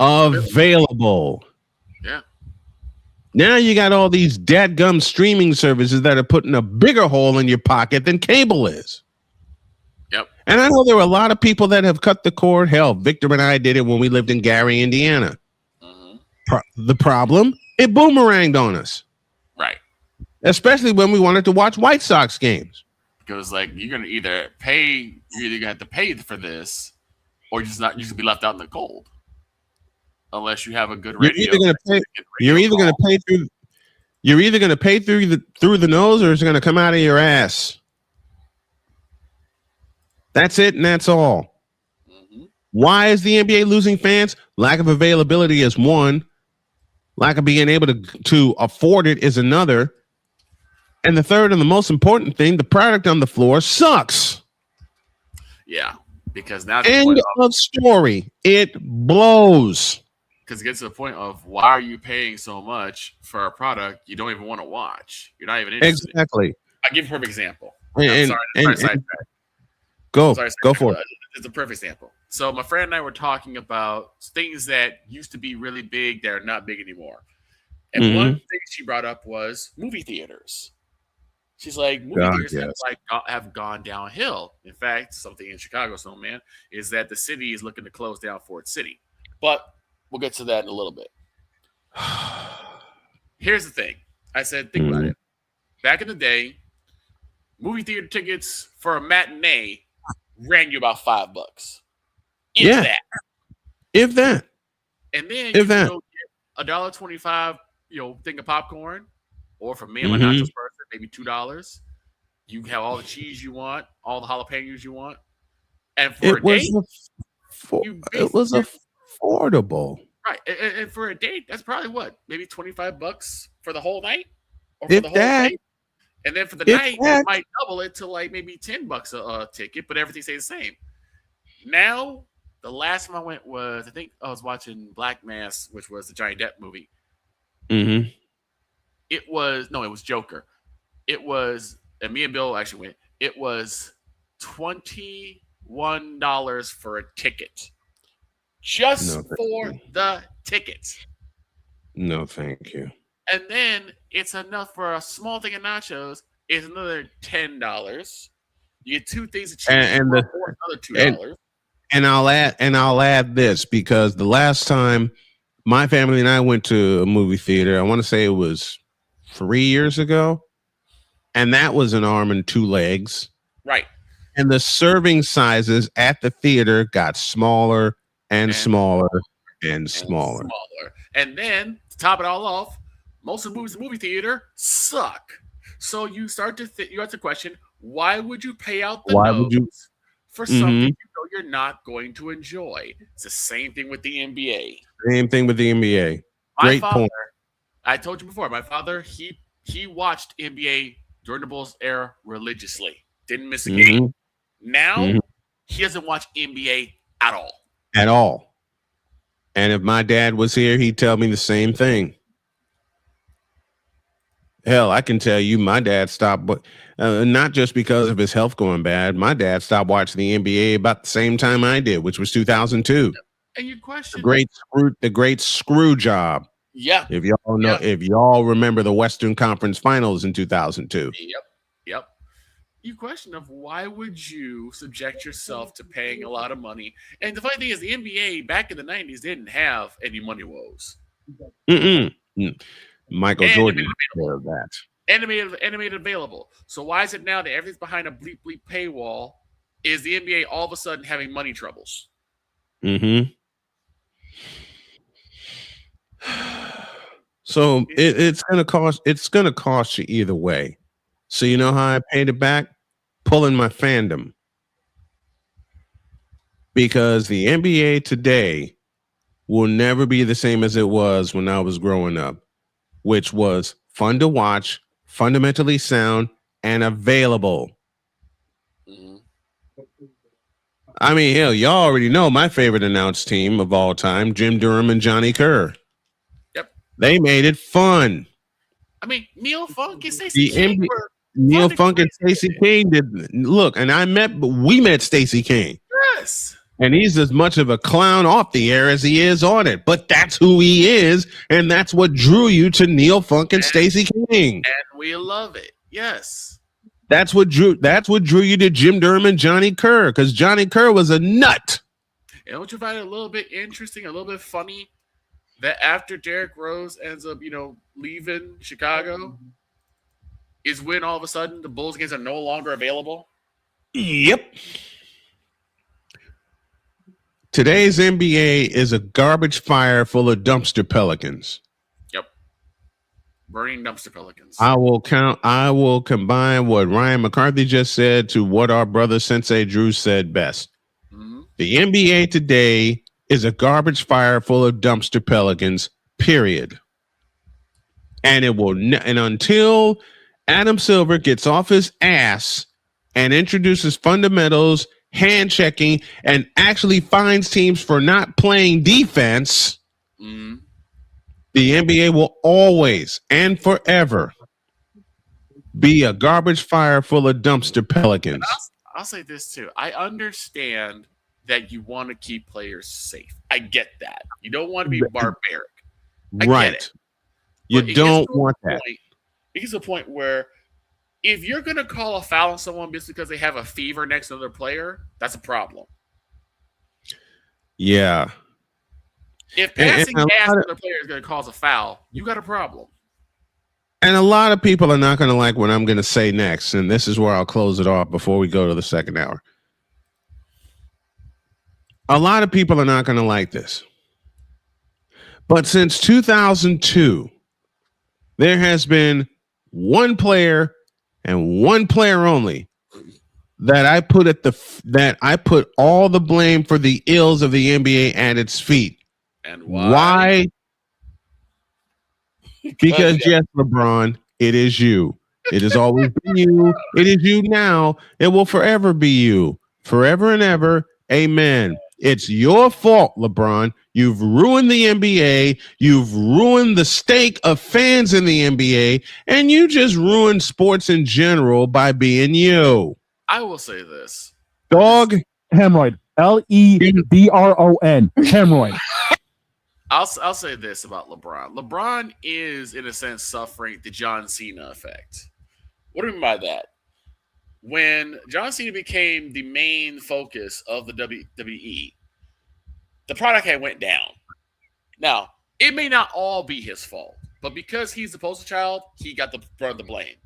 available. Yeah. Now you got all these dadgum streaming services that are putting a bigger hole in your pocket than cable is. Yep. And I know there were a lot of people that have cut the cord. Hell, Victor and I did it when we lived in Gary, Indiana. The problem, it boomeranged on us. Right. Especially when we wanted to watch White Sox games. Because like you're gonna either gonna have to pay for this, or you just be left out in the cold. Unless you have a good radio. You're either gonna pay through the nose, or it's gonna come out of your ass. That's it, and that's all. Why is the NBA losing fans? Lack of availability is one. Lack of being able to afford it is another. And the third and the most important thing, the product on the floor sucks. Yeah, because now end of story. It blows. Because it gets to the point of why are you paying so much for a product you don't even want to watch? You're not even interested. Exactly. I'll give you a perfect example. Go for it. It's a perfect example. So my friend and I were talking about things that used to be really big that are not big anymore. And one thing she brought up was movie theaters. She's like, movie theaters have gone downhill. In fact, something in Chicago, Snowman, is that the city is looking to close down Ford City. But we'll get to that in a little bit. Here's the thing. I said, think about it. Back in the day, movie theater tickets for a matinee ran you about $5. If that. And then you can go get $1.25, thing of popcorn, or for me and my nachos person, maybe $2. You have all the cheese you want, all the jalapenos you want, and for a date, it was affordable. Right, and for a date, that's probably what, maybe $25 for the whole night, or for the whole day. And then for the night, you might double it to like maybe $10 a ticket, but everything stays the same. Now, the last time I went was, I think I was watching Black Mass, which was the Johnny Depp movie. It was Joker. It was, and me and Bill actually went. It was $21 for a ticket, just for the tickets. No, thank you. And then it's enough for a small thing of nachos. It's another $10. You get two things of cheese and another $2. And I'll add this, because the last time my family and I went to a movie theater, I want to say it was 3 years ago, and that was an arm and two legs. Right. And the serving sizes at the theater got smaller and smaller and smaller. And then to top it all off, most of the movies in the movie theater suck. So you start to you have to question, why would you pay out the nose for something you know you're not going to enjoy? It's the same thing with the NBA. Same thing with the NBA. Great point. I told you before, my father, he watched NBA during the Bulls era religiously. Didn't miss a game. Now, he doesn't watch NBA at all. At all. And if my dad was here, he'd tell me the same thing. Hell, I can tell you my dad stopped, but not just because of his health going bad. My dad stopped watching the NBA about the same time I did, which was 2002. And you question the great screw job. Yeah. If y'all know, if y'all remember the Western Conference Finals in 2002. Yep. You question of why would you subject yourself to paying a lot of money? And the funny thing is, the NBA back in the 90s didn't have any money woes. Michael Jordan did that. Animated available. So why is it now that everything's behind a bleep paywall? Is the NBA all of a sudden having money troubles? So it's gonna cost you either way. So you know how I paid it back? Pulling my fandom. Because the NBA today will never be the same as it was when I was growing up, which was fun to watch, fundamentally sound, and available. I mean, hell, y'all already know my favorite announced team of all time, Jim Durham and Johnny Kerr. Yep. They made it fun. I mean, Neil Funk is cheaper Neil Funk and Stacey King did. Look, and we met Stacey King. Yes. And he's as much of a clown off the air as he is on it. But that's who he is, and that's what drew you to Neil Funk and Stacey King. And we love it. Yes. That's what drew you to Jim Durham and Johnny Kerr, because Johnny Kerr was a nut. And don't you find it a little bit interesting, a little bit funny, that after Derrick Rose ends up, leaving Chicago, is when all of a sudden the Bulls games are no longer available? Yep. Today's NBA is a garbage fire full of dumpster pelicans. Yep. Burning dumpster pelicans. I will combine what Ryan McCarthy just said to what our brother Sensei Drew said best. Mm-hmm. The NBA today is a garbage fire full of dumpster pelicans, period. And it will and until Adam Silver gets off his ass and introduces fundamentals, hand checking, and actually fines teams for not playing defense, the NBA will always and forever be a garbage fire full of dumpster pelicans. I'll say this too. I understand that you want to keep players safe. I get that. You don't want to be barbaric. I get it. You don't want that. It gets to a point where if you're going to call a foul on someone just because they have a fever next to another player, that's a problem. Yeah. If passing gas to another player is going to cause a foul, you got a problem. And a lot of people are not going to like what I'm going to say next, and this is where I'll close it off before we go to the second hour. A lot of people are not going to like this. But since 2002, there has been one player and one player only that I put all the blame for the ills of the NBA at its feet. And why? Because yes, LeBron, it is you. It has always been you. It is you now. It will forever be you. Forever and ever. Amen. It's your fault, LeBron. You've ruined the NBA. You've ruined the stake of fans in the NBA. And you just ruined sports in general by being you. I will say this. Dog hemorrhoid. LEBRON. Hemorrhoid. I'll say this about LeBron. LeBron is, in a sense, suffering the John Cena effect. What do I mean by that? When John Cena became the main focus of the WWE, the product had went down. Now, it may not all be his fault, but because he's the poster child, he got the brunt of the blame.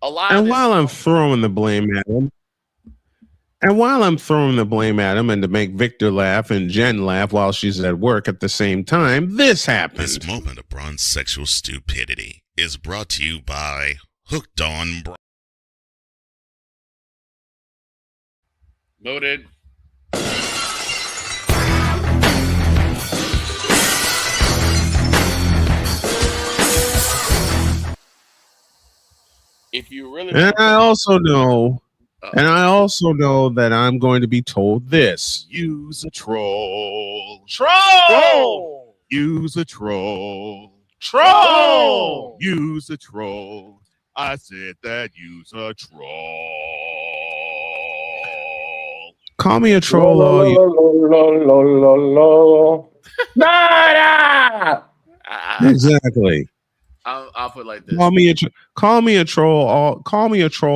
While I'm throwing the blame at him, and to make Victor laugh and Jen laugh while she's at work at the same time, this happened. This moment of Bron's sexual stupidity is brought to you by Hooked on Bron. Noted. If you really, and I also know that I'm going to be told this: use a troll. Troll. Use a troll. Troll. Use a troll. I said that. Use a troll. Call me a troll, all you. Exactly. I'll put it like this. Call me a troll.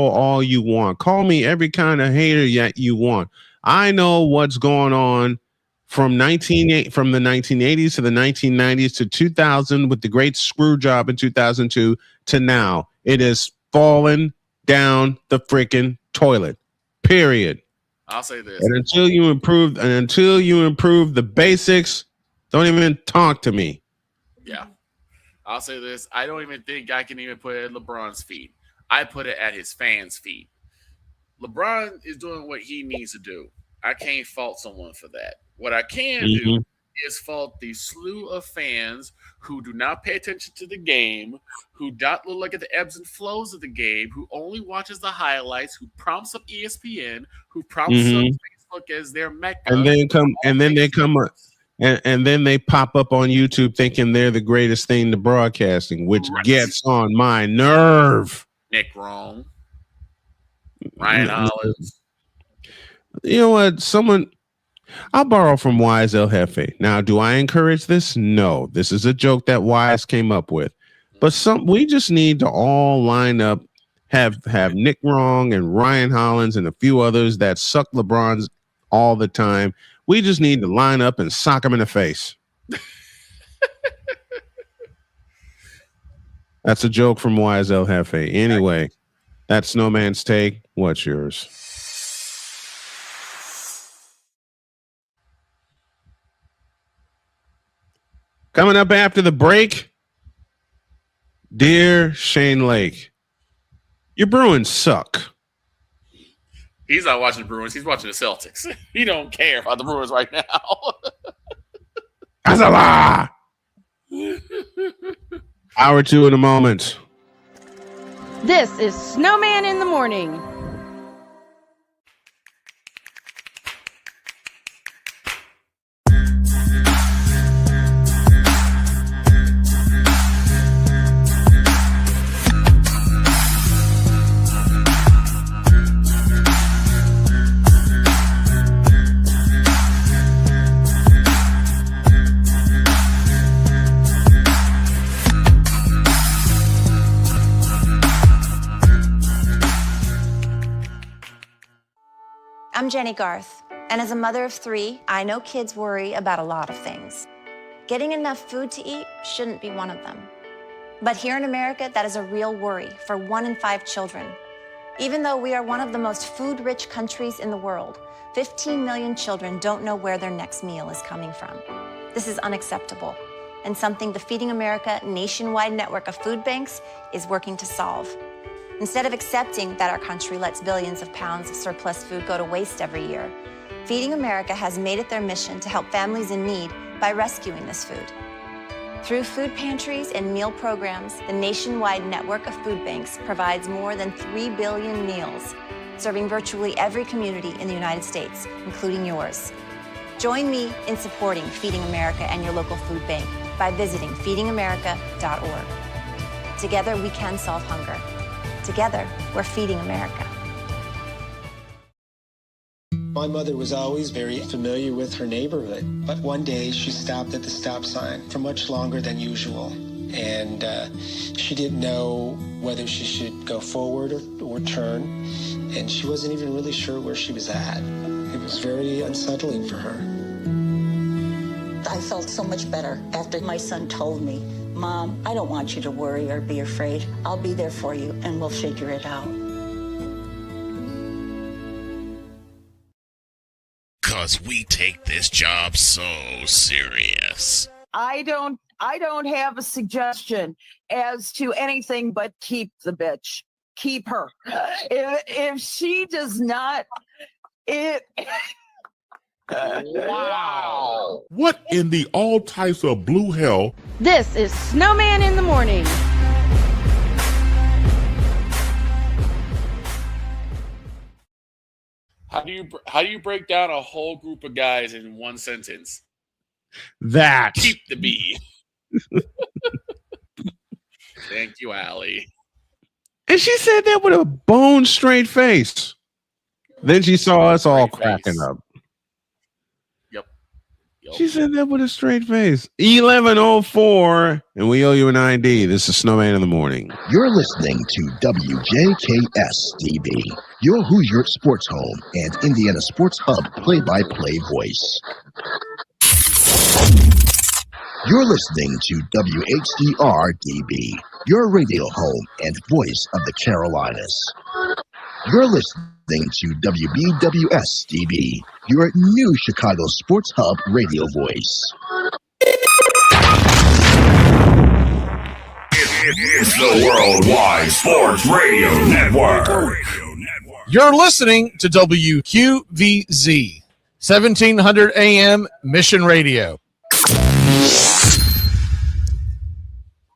All you want. Call me every kind of hater that you want. I know what's going on from the 1980s to the 1990s to 2000 with the great screw job in 2002 to now. It is fallen down the freaking toilet. Period. I'll say this. And until you improve the basics, don't even talk to me. Yeah. I'll say this. I don't even think I can even put it at LeBron's feet. I put it at his fans' feet. LeBron is doing what he needs to do. I can't fault someone for that. What I can do is fault the slew of fans who do not pay attention to the game, who don't look at the ebbs and flows of the game, who only watches the highlights, who prompts up ESPN, who prompts up Facebook as their mecca. And then they pop up on YouTube thinking they're the greatest thing to broadcasting, which gets on my nerve. Nick Wrong, Ryan Hollins. You know what? I'll borrow from Wise El Jefe. Now, do I encourage this? No. This is a joke that Wise came up with. But we just need to all line up, have Nick Wrong and Ryan Hollins and a few others that suck LeBron's all the time. We just need to line up and sock him in the face. That's a joke from Wise El Jefe. Anyway, that's Snowman's take. What's yours? Coming up after the break, dear Shane Lake, your Bruins suck. He's not watching the Bruins. He's watching the Celtics. He don't care about the Bruins right now. That's a lie. Hour 2 in a moment. This is Snowman in the Morning. I'm Jenny Garth, and as a mother of 3, I know kids worry about a lot of things. Getting enough food to eat shouldn't be one of them. But here in America, that is a real worry for 1 in 5 children. Even though we are one of the most food-rich countries in the world, 15 million children don't know where their next meal is coming from. This is unacceptable, and something the Feeding America nationwide network of food banks is working to solve. Instead of accepting that our country lets billions of pounds of surplus food go to waste every year, Feeding America has made it their mission to help families in need by rescuing this food. Through food pantries and meal programs, the nationwide network of food banks provides more than 3 billion meals, serving virtually every community in the United States, including yours. Join me in supporting Feeding America and your local food bank by visiting feedingamerica.org. Together, we can solve hunger. Together, we're feeding America. My mother was always very familiar with her neighborhood, but one day she stopped at the stop sign for much longer than usual. And she didn't know whether she should go forward or turn, and she wasn't even really sure where she was at. It was very unsettling for her. I felt so much better after my son told me, Mom, I don't want you to worry or be afraid. I'll be there for you, and we'll figure it out. 'Cause we take this job so serious. I don't have a suggestion as to anything but keep the bitch. Keep her. If she does not, Wow. What in the all types of blue hell? This is Snowman in the Morning. How do you break down a whole group of guys in one sentence? That. Keep the bee. Thank you, Allie. And she said that with a bone straight face. Then she saw us all cracking up. Yep. She said that with a straight face. 11:04, and we owe you an ID. This is Snowman in the Morning. You're listening to WJKS-DB, your Hoosier Sports Home and Indiana Sports Hub play-by-play voice. You're listening to WHDR-DB, your radio home and voice of the Carolinas. You're listening to WBWS-DB, your new Chicago Sports Hub radio voice. It's the Worldwide Sports Radio Network. You're listening to WQVZ, 1700 AM Mission Radio.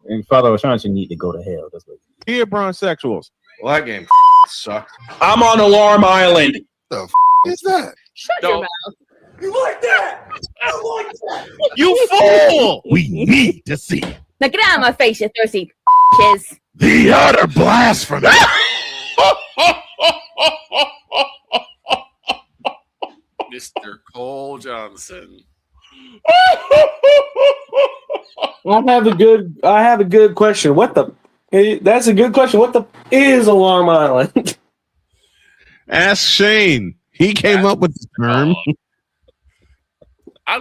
And Father O'Shaughnessy need to go to hell. That's what. Here, bronsexuals. Well, that game sucked. I'm on Alarm Island. The is that? Shut your mouth. You like that? I like that. You fool! We need to see it. Now get out of my face, you thirsty bitches. The utter blasphemy. Mr. Cole Johnson. I have a good question. That's a good question. What the is Alarm Island? Ask Shane. He came up with the term. I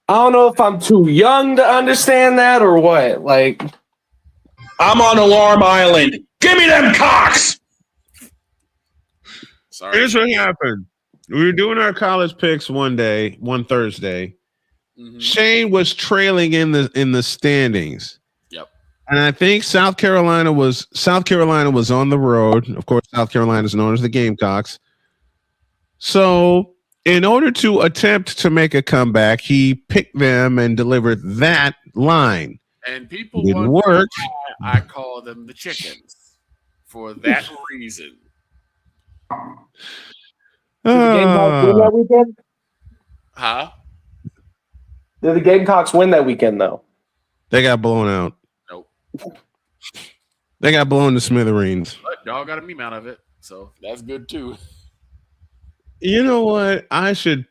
don't know if I'm too young to understand that or what. Like, I'm on Alarm Island. Give me them cocks. Sorry. Here's what happened. We were doing our college picks one Thursday. Mm-hmm. Shane was trailing in the standings. Yep. And I think South Carolina was on the road. Of course, South Carolina is known as the Gamecocks. So, in order to attempt to make a comeback, he picked them and delivered that line. And people didn't wonder work. why I call them the chickens for that reason. Did the Gamecocks win that weekend? Huh? Did the Gamecocks win that weekend, though? They got blown out. Nope. They got blown to smithereens. But y'all got a meme out of it, so that's good too. You know what? I think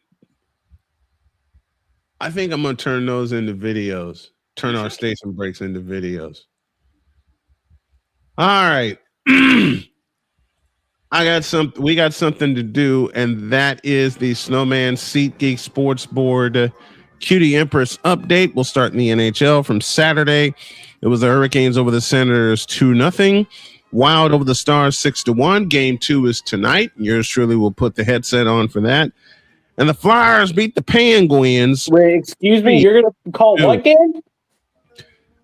I'm going to turn those into videos. Turn our station breaks into videos. All right. We got something to do, and that is the Snowman SeatGeek Sports Board Cutie Empress update. We'll start in the NHL from Saturday. It was the Hurricanes over the Senators 2-0. Wild over the Stars 6-1. Game 2 is tonight. Yours truly will put the headset on for that. And the Flyers beat the Penguins. Wait, excuse me, you're going to call what game?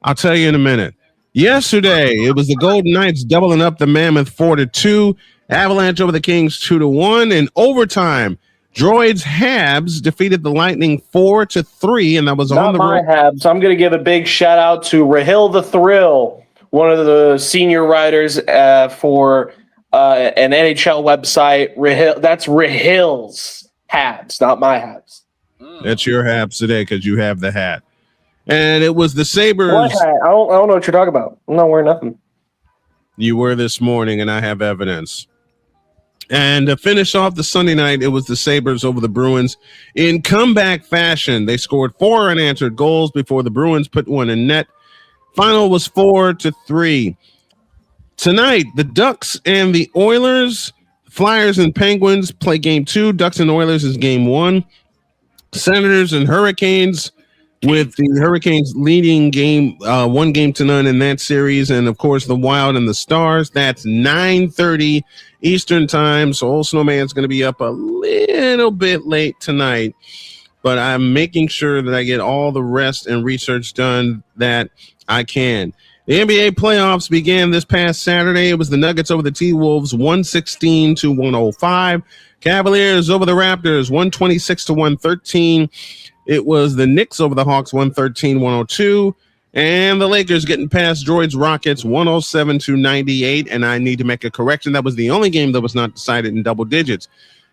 I'll tell you in a minute. Yesterday, it was the Golden Knights doubling up the Mammoth 4-2. Avalanche over the Kings 2-1. In overtime, DROIDD's Habs defeated the Lightning 4-3, and that was Not on the my Habs. I'm going to give a big shout out to Rahil the Thrill, one of the senior writers for an NHL website. That's Rahil's Habs, not my Habs. That's your Habs today because you have the hat. And it was the Sabres. What hat? I don't know what you're talking about. I'm not wearing nothing. You were this morning, and I have evidence. And to finish off the Sunday night, it was the Sabres over the Bruins in comeback fashion. They scored 4 unanswered goals before the Bruins put one in net. Final was 4-3. Tonight, the Ducks and the Oilers, Flyers and Penguins play game 2. Ducks and Oilers is game 1. Senators and Hurricanes, with the Hurricanes leading game 1-0 in that series. And, of course, the Wild and the Stars. That's 9:30 Eastern time. So old Snowman's going to be up a little bit late tonight. But I'm making sure that I get all the rest and research done that I can. The NBA playoffs began this past Saturday. It was the Nuggets over the T-Wolves, 116-105. Cavaliers over the Raptors, 126-113. It was the Knicks over the Hawks, 113-102. And the Lakers getting past DROIDD's Rockets, 107-98. And I need to make a correction. That was the only game that was not decided in double digits.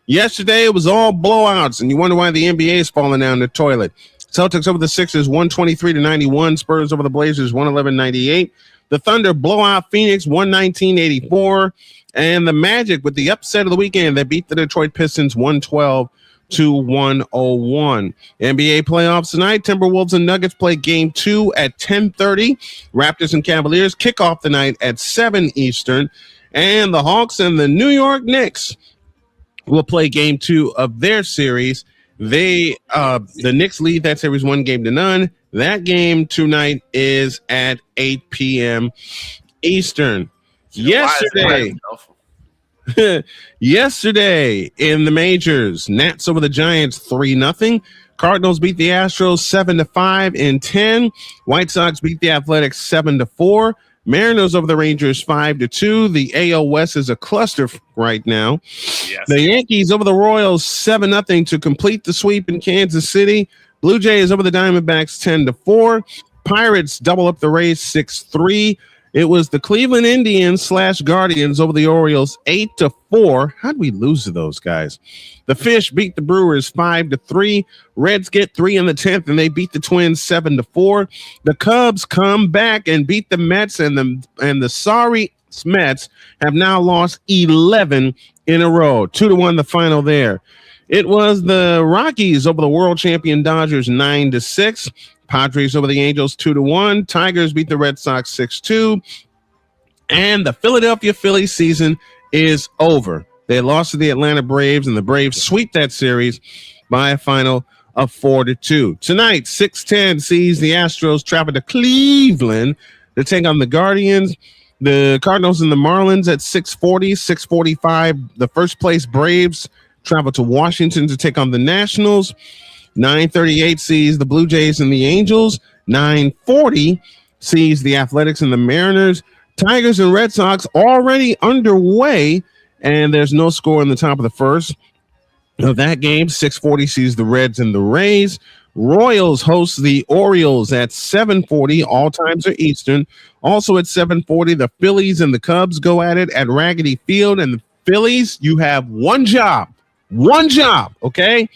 Yesterday, it was all blowouts, and you wonder why the NBA is falling down the toilet. Celtics over the Sixers, 123-91. Spurs over the Blazers, 111-98. The Thunder blow out Phoenix, 119-84. And the Magic with the upset of the weekend, they beat the Detroit Pistons, 112-101. NBA playoffs tonight. Timberwolves and Nuggets play game 2 at 10:30. Raptors and Cavaliers kick off the night at 7 Eastern. And the Hawks and the New York Knicks will play game 2 of their series. The Knicks lead that series 1-0. That game tonight is at 8 p.m. Eastern. Yesterday in the majors, Nats over the Giants 3-0. Cardinals beat the Astros 7-5 in 10. White Sox beat the Athletics 7-4. Mariners over the Rangers 5-2. The AL West is a cluster right now. Yes. The Yankees over the Royals 7-0 to complete the sweep in Kansas City. Blue Jays over the Diamondbacks 10-4. Pirates double up the Rays 6-3. It was the Cleveland Indians / Guardians over the Orioles 8-4. How did we lose to those guys? The Fish beat the Brewers 5-3. Reds get 3 in the 10th, and they beat the Twins 7-4. The Cubs come back and beat the Mets, and the sorry Mets have now lost 11 in a row. 2-1 the final there. It was the Rockies over the world champion Dodgers 9-6. Padres over the Angels 2-1. Tigers beat the Red Sox 6-2. And the Philadelphia Phillies season is over. They lost to the Atlanta Braves, and the Braves sweep that series by a final of 4-2. Tonight, 6:10 sees the Astros travel to Cleveland to take on the Guardians. The Cardinals and the Marlins at 6:40, 6:45. The first place Braves travel to Washington to take on the Nationals. 9:38 sees the Blue Jays and the Angels. 9:40 sees the Athletics and the Mariners. Tigers and Red Sox already underway, and there's no score in the top of the first of that game. 6:40 sees the Reds and the Rays. Royals host the Orioles at 7:40. All times are Eastern. Also at 7:40, the Phillies and the Cubs go at it at Wrigley Field. And the Phillies, you have one job, okay?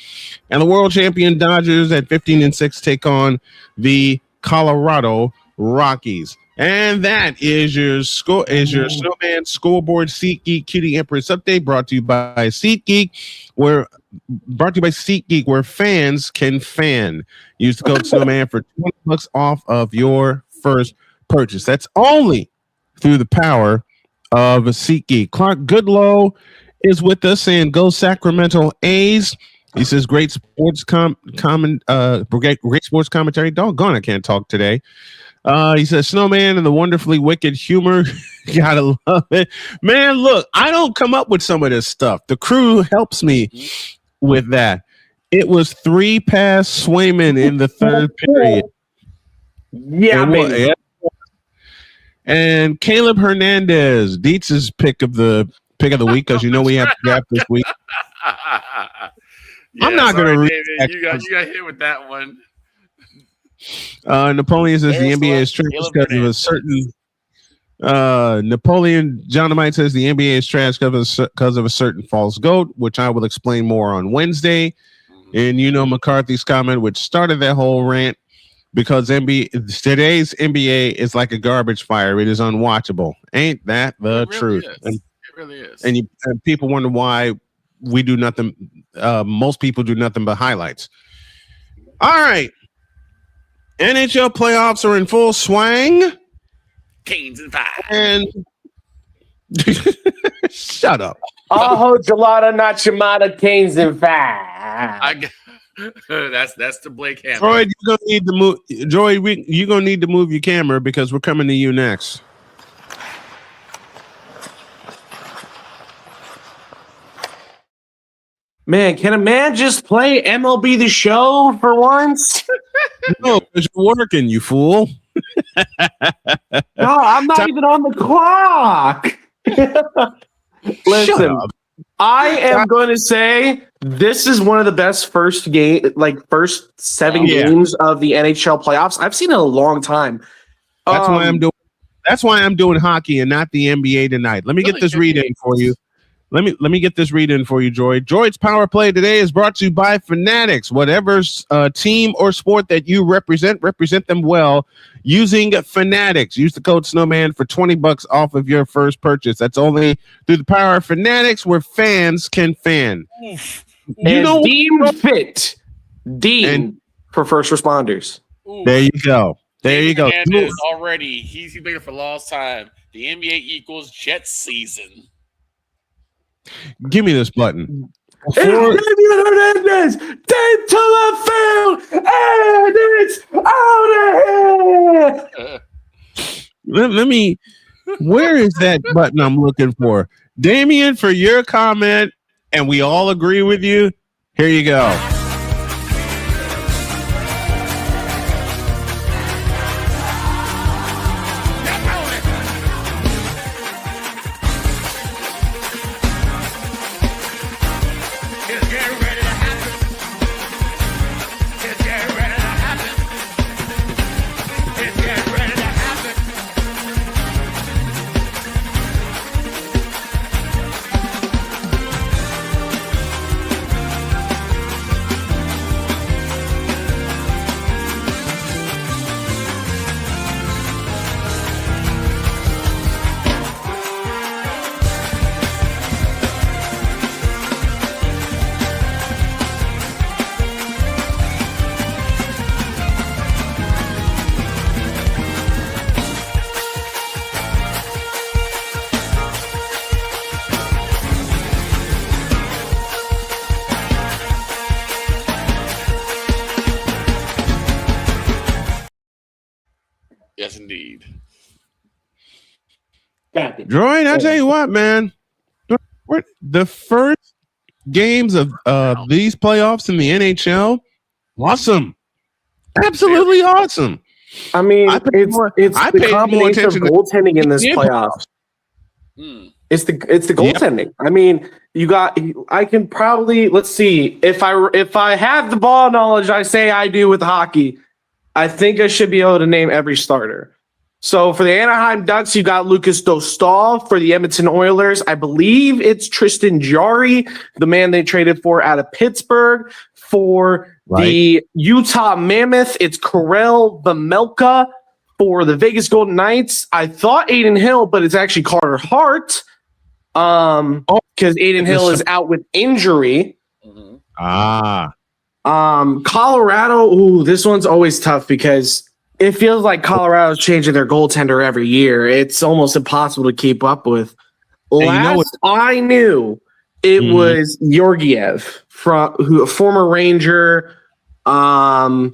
And the world champion Dodgers at 15-6 take on the Colorado Rockies. And that is your Snowman Scoreboard SeatGeek Cutie Empress update, brought to you by SeatGeek, where fans can fan. Use the code Snowman for $20 off of your first purchase. That's only through the power of SeatGeek. Clark Goodlow is with us saying, "Go Sacramento A's." He says, "Great sports great sports commentary." Doggone, I can't talk today. He says, "Snowman and the wonderfully wicked humor." Gotta love it, man. Look, I don't come up with some of this stuff. The crew helps me with that. It was 3 past Swayman in the third period. Yeah, baby. And Caleb Hernandez, Dietz's pick of the week, because you know we have to draft this week. I'm not going to read that. You got hit with that one. Napoleon says the NBA is trash because of a certain. Napoleon Johnamite says the NBA is trash because of a certain false goat, which I will explain more on Wednesday. And you know McCarthy's comment, which started that whole rant, because today's NBA is like a garbage fire. It is unwatchable. Ain't that the truth? It really is. And people wonder why we do nothing. Most people do nothing but highlights. All right. NHL playoffs are in full swing. Canes and pie. And shut up. Aho gelada nachamada canes and pie. That's the Blake Hammer. Droid, you're gonna need to move. Droid, you're gonna need to move your camera because we're coming to you next. Man, can a man just play MLB The Show for once? No, because you're working, you fool. No, I'm not even on the clock. Listen, I am going to say this is one of the best first 7 games of the NHL playoffs I've seen in a long time. That's why I'm doing hockey and not the NBA tonight. Let me get this read in for you. Let me get this read in for you, Droid. Droid's Power Play today is brought to you by Fanatics. Whatever team or sport that you represent them well using Fanatics. Use the code Snowman for $20 off of your first purchase. That's only through the power of Fanatics, where fans can fan. Deemed fit. Deemed for first responders. Ooh. There you go. There you go. Already, he's been for a long time. The NBA equals Jets season. Give me this button. Damian Hernandez, dead to the field, and it's out of here. Let me. Where is that button I'm looking for? Damian, for your comment, and we all agree with you. Here you go. Yes, indeed. Droid, I tell you what, man. The first games of these playoffs in the NHL, awesome. Absolutely awesome. I mean, it's I the paid more combination of attention to goaltending in this the playoffs. It's the goaltending. I mean, I can probably, let's see, if I have the ball knowledge I say I do with hockey, I think I should be able to name every starter. So for the Anaheim Ducks, you got Lucas Dostal. For the Edmonton Oilers, I believe it's Tristan Jarry, the man they traded for out of Pittsburgh. For the Utah Mammoth, it's Karel Vejmelka. For the Vegas Golden Knights, I thought Aiden Hill, but it's actually Carter Hart. Because Aiden Hill is out with injury. Colorado, ooh, this one's always tough because it feels like Colorado's changing their goaltender every year. It's almost impossible to keep up with. Last I knew, it was Georgiev, former Ranger. But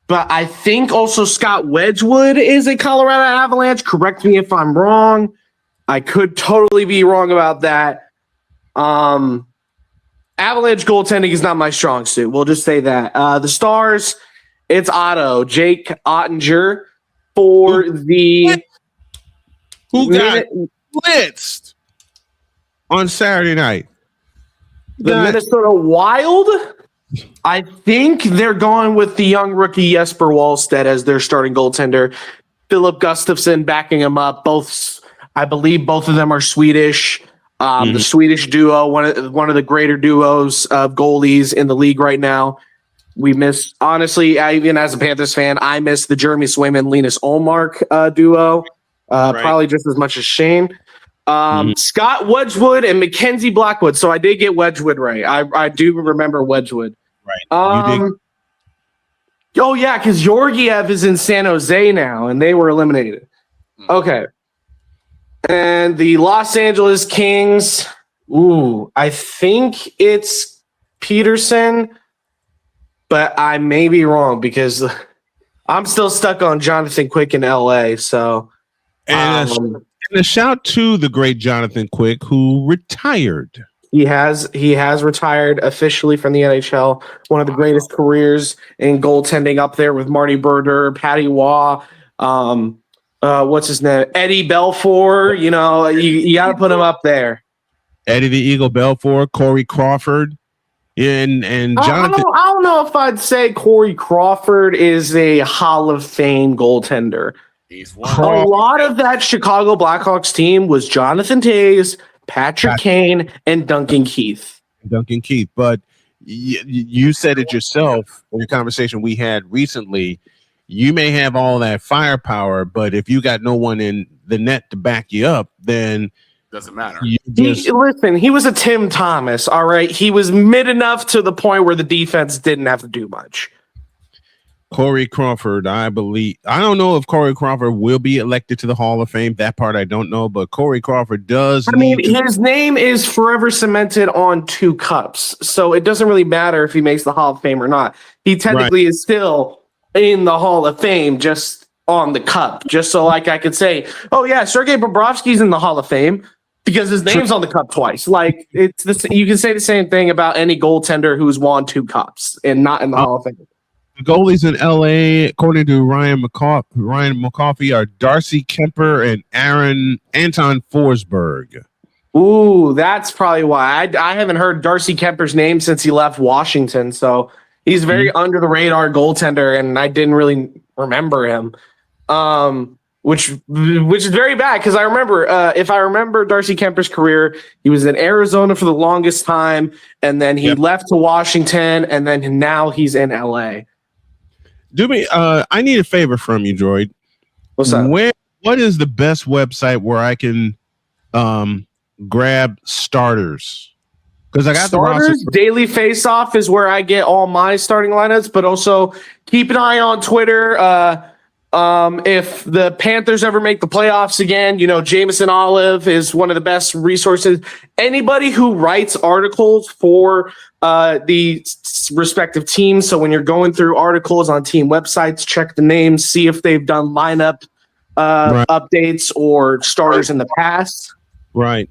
I think also Scott Wedgwood is a Colorado Avalanche. Correct me if I'm wrong. I could totally be wrong about that. Avalanche goaltending is not my strong suit. We'll just say that. The Stars, it's Jake Ottinger. For the who got blitzed on Saturday night. The Minnesota Wild. I think they're going with the young rookie Jesper Wallstedt as their starting goaltender. Philip Gustafsson backing him up. I believe both of them are Swedish. The Swedish duo, one of the greater duos of goalies in the league right now. We miss, honestly, even as a Panthers fan, I miss the Jeremy Swayman, Linus Ullmark duo, probably just as much as Shane. Scott Wedgwood and Mackenzie Blackwood. So I did get Wedgwood right. I do remember Wedgwood. Right. Oh, yeah, because Georgiev is in San Jose now, and they were eliminated. Okay. And the Los Angeles Kings, I think it's Peterson, but I may be wrong because I'm still stuck on Jonathan Quick in LA. So, and a shout to the great Jonathan Quick, who retired. He has retired officially from the NHL. One of the greatest careers in goaltending, up there with Marty Brodeur, Patty Waugh. What's his name? Eddie Belfour. You know, you got to put him up there. Eddie the Eagle Belfour, Corey Crawford, and Jonathan. I don't know if I'd say Corey Crawford is a Hall of Fame goaltender. A lot of that Chicago Blackhawks team was Jonathan Toews, Patrick Kane, and Duncan Keith. But you said it yourself in the conversation we had recently. You may have all that firepower, but if you got no one in the net to back you up, then doesn't matter. Listen, he was a Tim Thomas, all right? He was mid enough to the point where the defense didn't have to do much. Corey Crawford, I believe. I don't know if Corey Crawford will be elected to the Hall of Fame. That part I don't know, but Corey Crawford does. His name is forever cemented on 2 cups, so it doesn't really matter if he makes the Hall of Fame or not. He technically is still in the Hall of Fame, just on the cup. Just so like I could say, oh yeah, Sergei Bobrovsky's in the Hall of Fame because his name's on the cup twice. Like it's this, you can say the same thing about any goaltender who's won 2 cups and not in the Hall of Fame. The goalies in LA, according to Ryan McCoffey, are Darcy Kemper and Anton Forsberg. Ooh, that's probably why. I haven't heard Darcy Kemper's name since he left Washington, so he's very under the radar goaltender, and I didn't really remember him, which is very bad because I remember if I remember Darcy Kemper's career, he was in Arizona for the longest time, and then he left to Washington, and then now he's in LA. I need a favor from you, Droid. What's that? What is the best website where I can grab starters? Because I got starters. Daily Faceoff is where I get all my starting lineups, but also keep an eye on Twitter. If the Panthers ever make the playoffs again, Jameson Olive is one of the best resources. Anybody who writes articles for the respective teams. So when you're going through articles on team websites, check the names, see if they've done lineup updates or starters in the past. Right.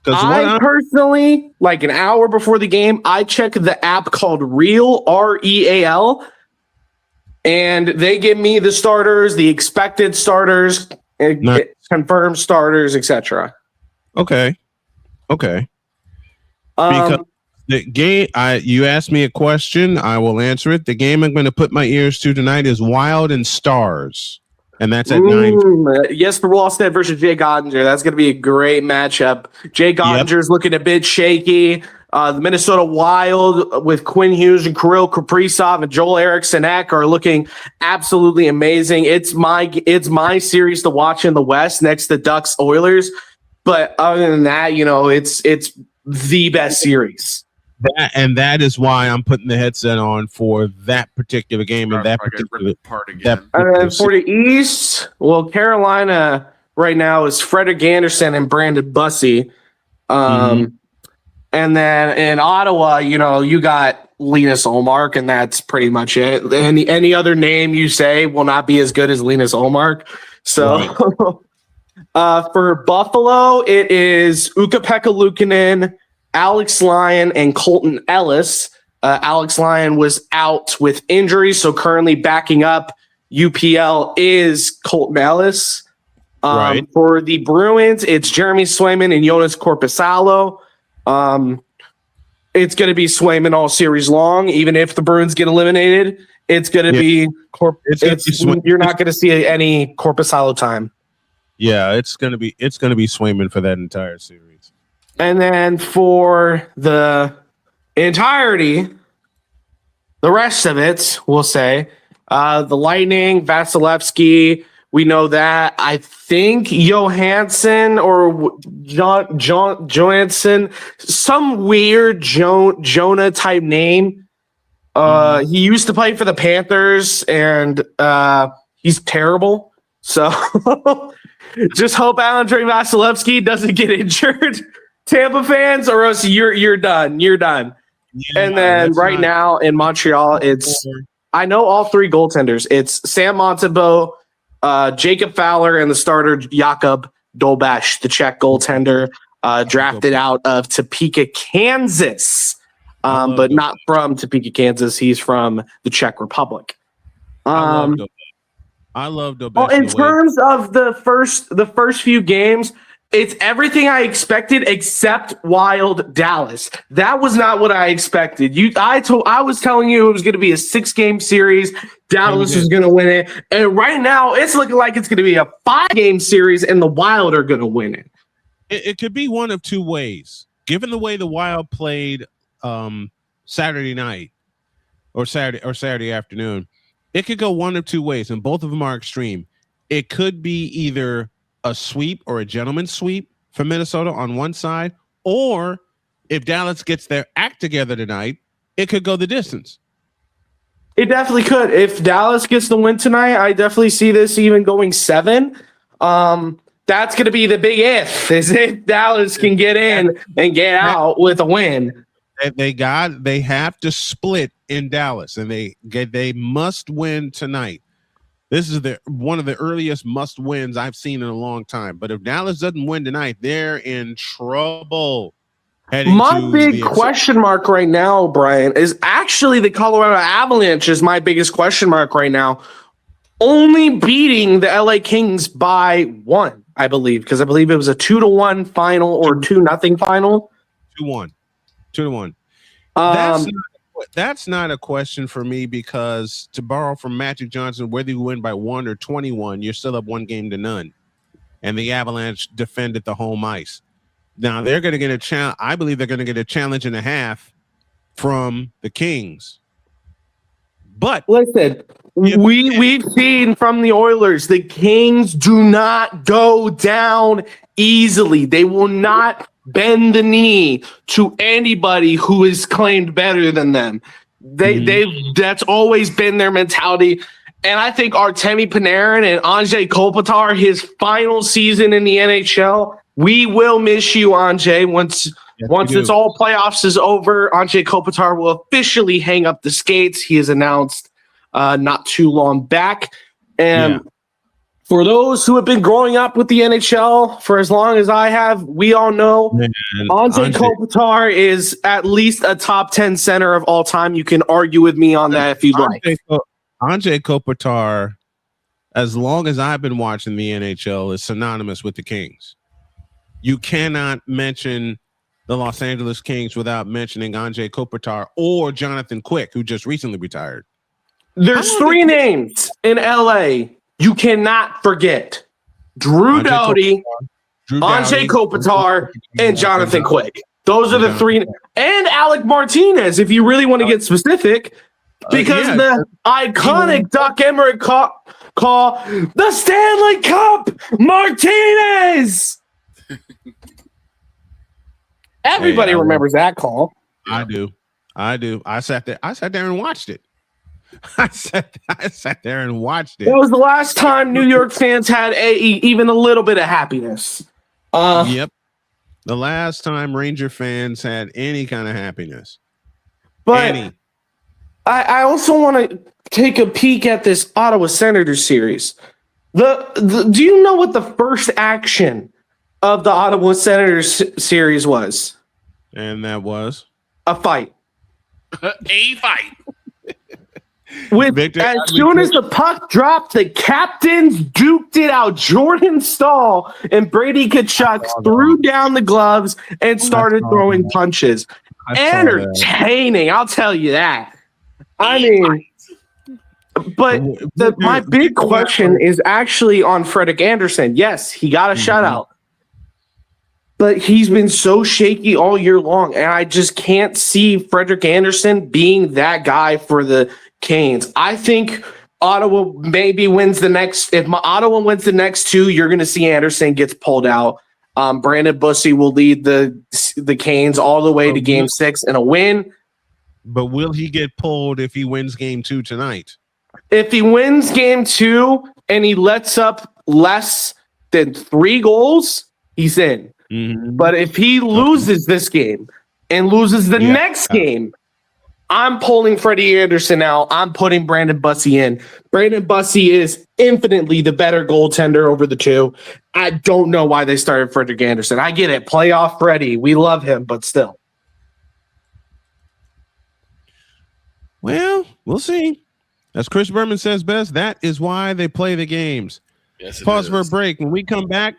I personally, like an hour before the game, I check the app called Real, REAL, and they give me the starters, the expected starters, confirmed starters, etc. Okay. Because the game, you asked me a question, I will answer it. The game I'm going to put my ears to tonight is Wild and Stars, and that's at 9. Jesper Wallstedt versus Jay Gottinger. That's going to be a great matchup. Jay Gottinger's looking a bit shaky. The Minnesota Wild with Quinn Hughes and Kirill Kaprizov and Joel Eriksson Ek are looking absolutely amazing. It's my series to watch in the West next to Ducks Oilers. But other than that, it's the best series. That is why I'm putting the headset on for that particular game and that particular part again. And then for the East, well, Carolina right now is Frederik Andersen and Brandon Bussey. And then in Ottawa, you got Linus Ullmark, and that's pretty much it. Any other name you say will not be as good as Linus Ullmark. So for Buffalo, it is Ukko-Pekka Luukkonen, Alex Lyon, and Colton Ellis. Alex Lyon was out with injury, so currently backing up UPL is Colton Ellis. For the Bruins, it's Jeremy Swayman and Jonas Korpisalo. It's going to be Swayman all series long. Even if the Bruins get eliminated, it's going to be you're not going to see any Korpisalo time. Yeah, it's going to be Swayman for that entire series. And then for the entirety, the rest of it, we'll say, the Lightning, Vasilevsky, we know that. I think Johansson or Johansson, some weird Jonah type name. He used to play for the Panthers, and he's terrible. So just hope Andrei Vasilevsky doesn't get injured, Tampa fans, or else you're done. You're done. Yeah, and then now in Montreal, I know all three goaltenders. It's Sam Montembeault, Jacob Fowler, and the starter Jakub Dolbash, the Czech goaltender, drafted out of Topeka, Kansas, but not from Topeka, Kansas. He's from the Czech Republic. I love Dolbash. Well, in terms of the first few games, it's everything I expected except Wild Dallas. That was not what I expected. I was telling you it was going to be a 6-game series. Dallas was going to win it. And right now it's looking like it's going to be a 5-game series and the Wild are going to win it. It could be one of two ways. Given the way the Wild played Saturday night or Saturday afternoon, it could go one of two ways, and both of them are extreme. It could be either a sweep or a gentleman's sweep for Minnesota on one side, or if Dallas gets their act together tonight, it could go the distance. It definitely could. If Dallas gets the win tonight, I definitely see this even going 7. That's going to be the big if Dallas can get in and get out with a win. They have to split in Dallas, and they must win tonight. This is one of the earliest must wins I've seen in a long time. But if Dallas doesn't win tonight, they're in trouble. My big question mark right now, Brian, is actually the Colorado Avalanche is my biggest question mark right now. Only beating the LA Kings by 1, I believe, because I believe it was a 2-1 final or 2-0 final. 2-1. That's not a question for me, because to borrow from Magic Johnson, whether you win by 1 or 21, you're still up 1-0. And the Avalanche defended the home ice. Now they're going to get a challenge. I believe they're going to get a challenge and a half from the Kings. But listen, we've seen from the Oilers, the Kings do not go down easily. They will not bend the knee to anybody who is claimed better than them. That's always been their mentality. And I think Artemi Panarin and Anze Kopitar, his final season in the NHL, we will miss you, Anze. Once it's all playoffs is over, Anze Kopitar will officially hang up the skates. He has announced not too long back. And For those who have been growing up with the NHL for as long as I have, we all know Anze Kopitar is at least a top 10 center of all time. You can argue with me on that if you'd like. Anze Kopitar, as long as I've been watching the NHL, is synonymous with the Kings. You cannot mention the Los Angeles Kings without mentioning Anze Kopitar or Jonathan Quick, who just recently retired. There's three names in LA you cannot forget: Drew Doughty, Anze Kopitar, and Jonathan Quick. Those are the three, and Alec Martinez, if you really want to get specific, because the iconic Doc Emmerich call the Stanley Cup Martinez. Everybody remembers that call. I do. I sat there and watched it. I sat there and watched it. That was the last time New York fans had even a little bit of happiness. Yep. The last time Ranger fans had any kind of happiness. But I also want to take a peek at this Ottawa Senators series. Do you know what the first action of the Ottawa Senators series was? And that was? A fight. A fight. As soon as the puck dropped, the captains duked it out. Jordan Stahl and Brady Tkachuk threw down the gloves and started throwing punches. Entertaining, I'll tell you that. I mean, but my big question is actually on Frederik Andersen. Yes, he got a shutout, but he's been so shaky all year long, and I just can't see Frederik Andersen being that guy for the Canes. I think Ottawa maybe wins the next. If Ottawa wins the next two, you're going to see Andersen gets pulled out. Brandon Bussey will lead the Canes all the way to Game 6 and a win. But will he get pulled if he wins Game 2 tonight? If he wins Game 2 and he lets up less than 3 goals, he's in. Mm-hmm. But if he loses this game and loses the next game, I'm pulling Freddie Andersen out. I'm putting Brandon Bussey in. Brandon Bussey is infinitely the better goaltender over the two. I don't know why they started Frederik Andersen. I get it. Playoff Freddie. We love him, but still. Well, we'll see. As Chris Berman says best, that is why they play the games. Yes, Pause for a break. When we come back,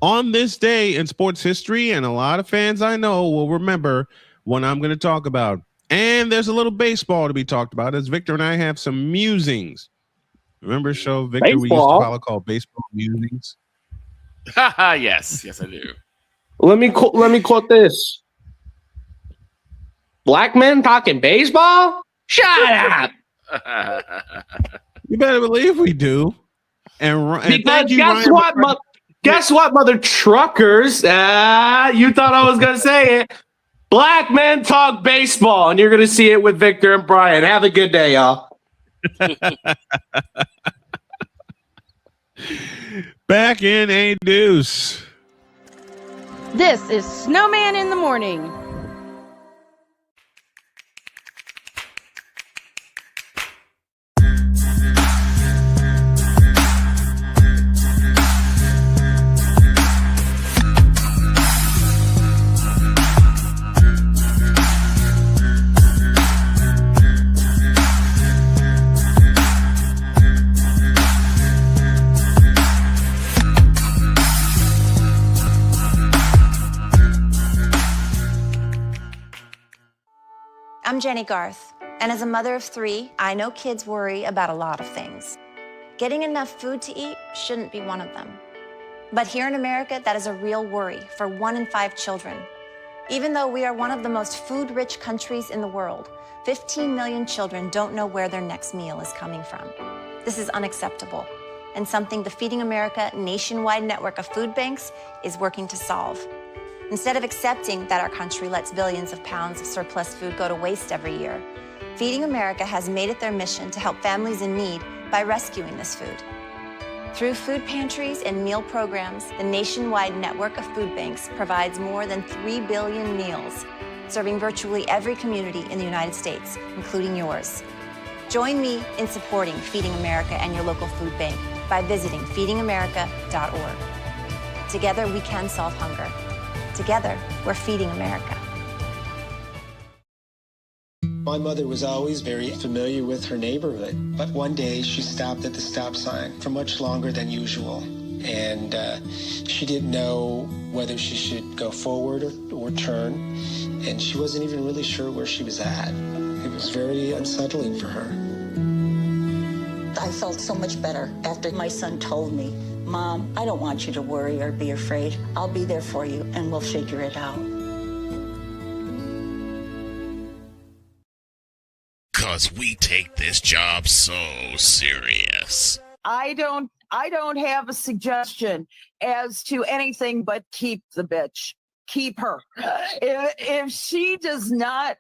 on this day in sports history, and a lot of fans I know will remember what I'm going to talk about. And there's a little baseball to be talked about as Victor and I have some musings. Remember a show, Victor, we used to follow called Baseball Musings? Yes, I do. Let me quote this. Black men talking baseball? Shut up. You better believe we do. And because guess what, mother truckers? You thought I was going to say it. Black men talk baseball, and you're going to see it with Victor and Brian. Have a good day, y'all. Back in a deuce. This is Snowman in the Morning. I'm Jenny Garth, and as a mother of 3, I know kids worry about a lot of things. Getting enough food to eat shouldn't be one of them. But here in America, that is a real worry for 1 in 5 children. Even though we are one of the most food-rich countries in the world, 15 million children don't know where their next meal is coming from. This is unacceptable, and something the Feeding America nationwide network of food banks is working to solve. Instead of accepting that our country lets billions of pounds of surplus food go to waste every year, Feeding America has made it their mission to help families in need by rescuing this food. Through food pantries and meal programs, the nationwide network of food banks provides more than 3 billion meals, serving virtually every community in the United States, including yours. Join me in supporting Feeding America and your local food bank by visiting feedingamerica.org. Together, we can solve hunger. Together, we're feeding America. My mother was always very familiar with her neighborhood, but one day she stopped at the stop sign for much longer than usual. And she didn't know whether she should go forward or turn, and she wasn't even really sure where she was at. It was very unsettling for her. I felt so much better after my son told me, Mom, I don't want you to worry or be afraid. I'll be there for you, and we'll figure it out. 'Cause we take this job so serious. I don't have a suggestion as to anything but keep the bitch. Keep her. If she does not,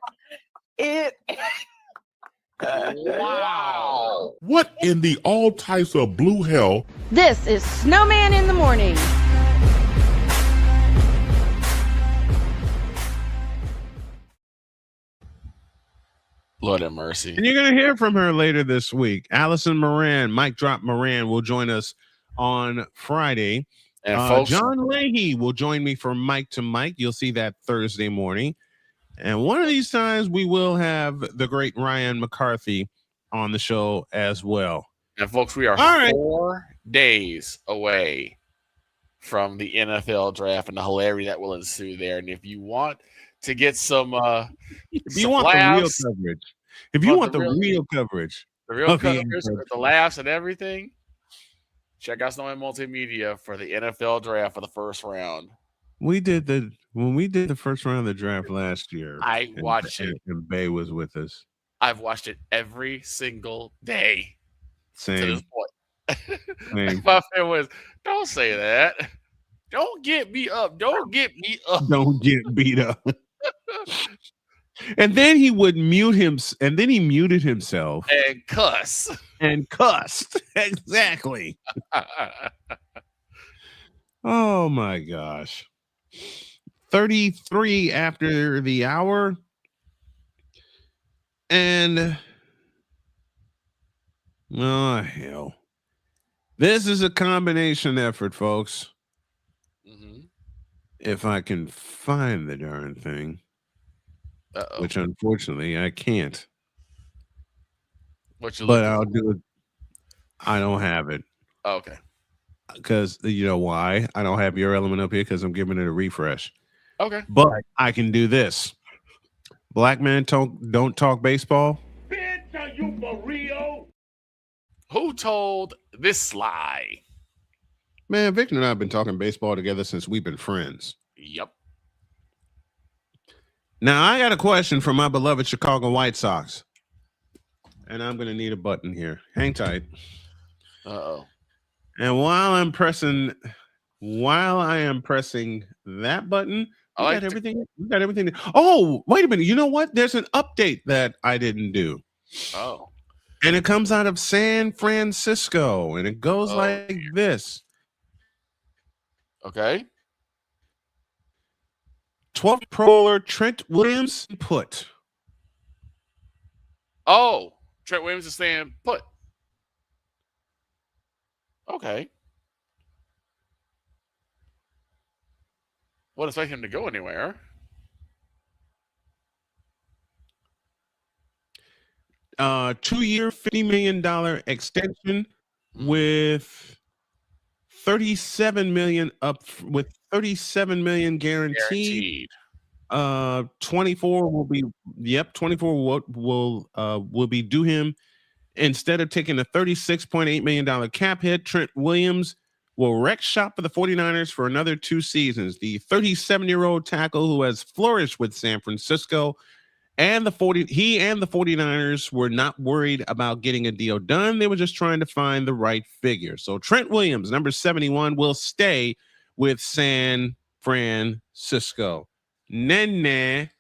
Wow. What in the all types of blue hell? This is Snowman in the Morning. Lord have mercy. And you're going to hear from her later this week. Allison Moran, Mike Drop Moran, will join us on Friday. And folks, John Leahy will join me for Mike to Mike. You'll see that Thursday morning. And one of these times we will have the great Ryan McCarthy on the show as well. And folks, we are 4 days away from the NFL draft and the hilarity that will ensue there. And if you want to get some if you want the real coverage, if you want the real coverage, the laughs and everything, check out Snowman Multimedia for the NFL draft for the first round. When we did the first round of the draft last year, I watched it. And Bay was with us. I've watched it every single day. Same. To this point. Same. My friend was, don't say that. Don't get me up. Don't get me up. Don't get beat up. And then he would mute him, and then he muted himself and cuss. And cussed. Exactly. Oh my gosh. 33 after the hour. And oh hell. This is a combination effort, folks. If I can find the darn thing. Which unfortunately I can't. But I'll do it. I don't have it. Oh, okay. Because you know why? I don't have your element up here because I'm giving it a refresh. Okay. But I can do this. Black men don't talk baseball. Bitch, are you for real? Who told this lie? Man, Victor and I have been talking baseball together since we've been friends. Yep. Now, I got a question from my beloved Chicago White Sox. And I'm going to need a button here. Hang tight. Uh-oh. And while I am pressing that button, we got everything. Oh, wait a minute. You know what? There's an update that I didn't do. Oh. And it comes out of San Francisco. And it goes like this. Okay. 12th Pro Bowler Trent Williams put. Oh, Trent Williams is saying put. Okay. Wouldn't expect him to go anywhere. Two-year, $50 million extension with $37 million up with $37 million guaranteed. 24 will be 24 will be due him. Instead of taking a $36.8 million cap hit, Trent Williams will wreck shop for the 49ers for another 2 seasons. The 37-year-old tackle who has flourished with San Francisco and the 49ers were not worried about getting a deal done. They were just trying to find the right figure. So Trent Williams, number 71, will stay with San Francisco. Nene.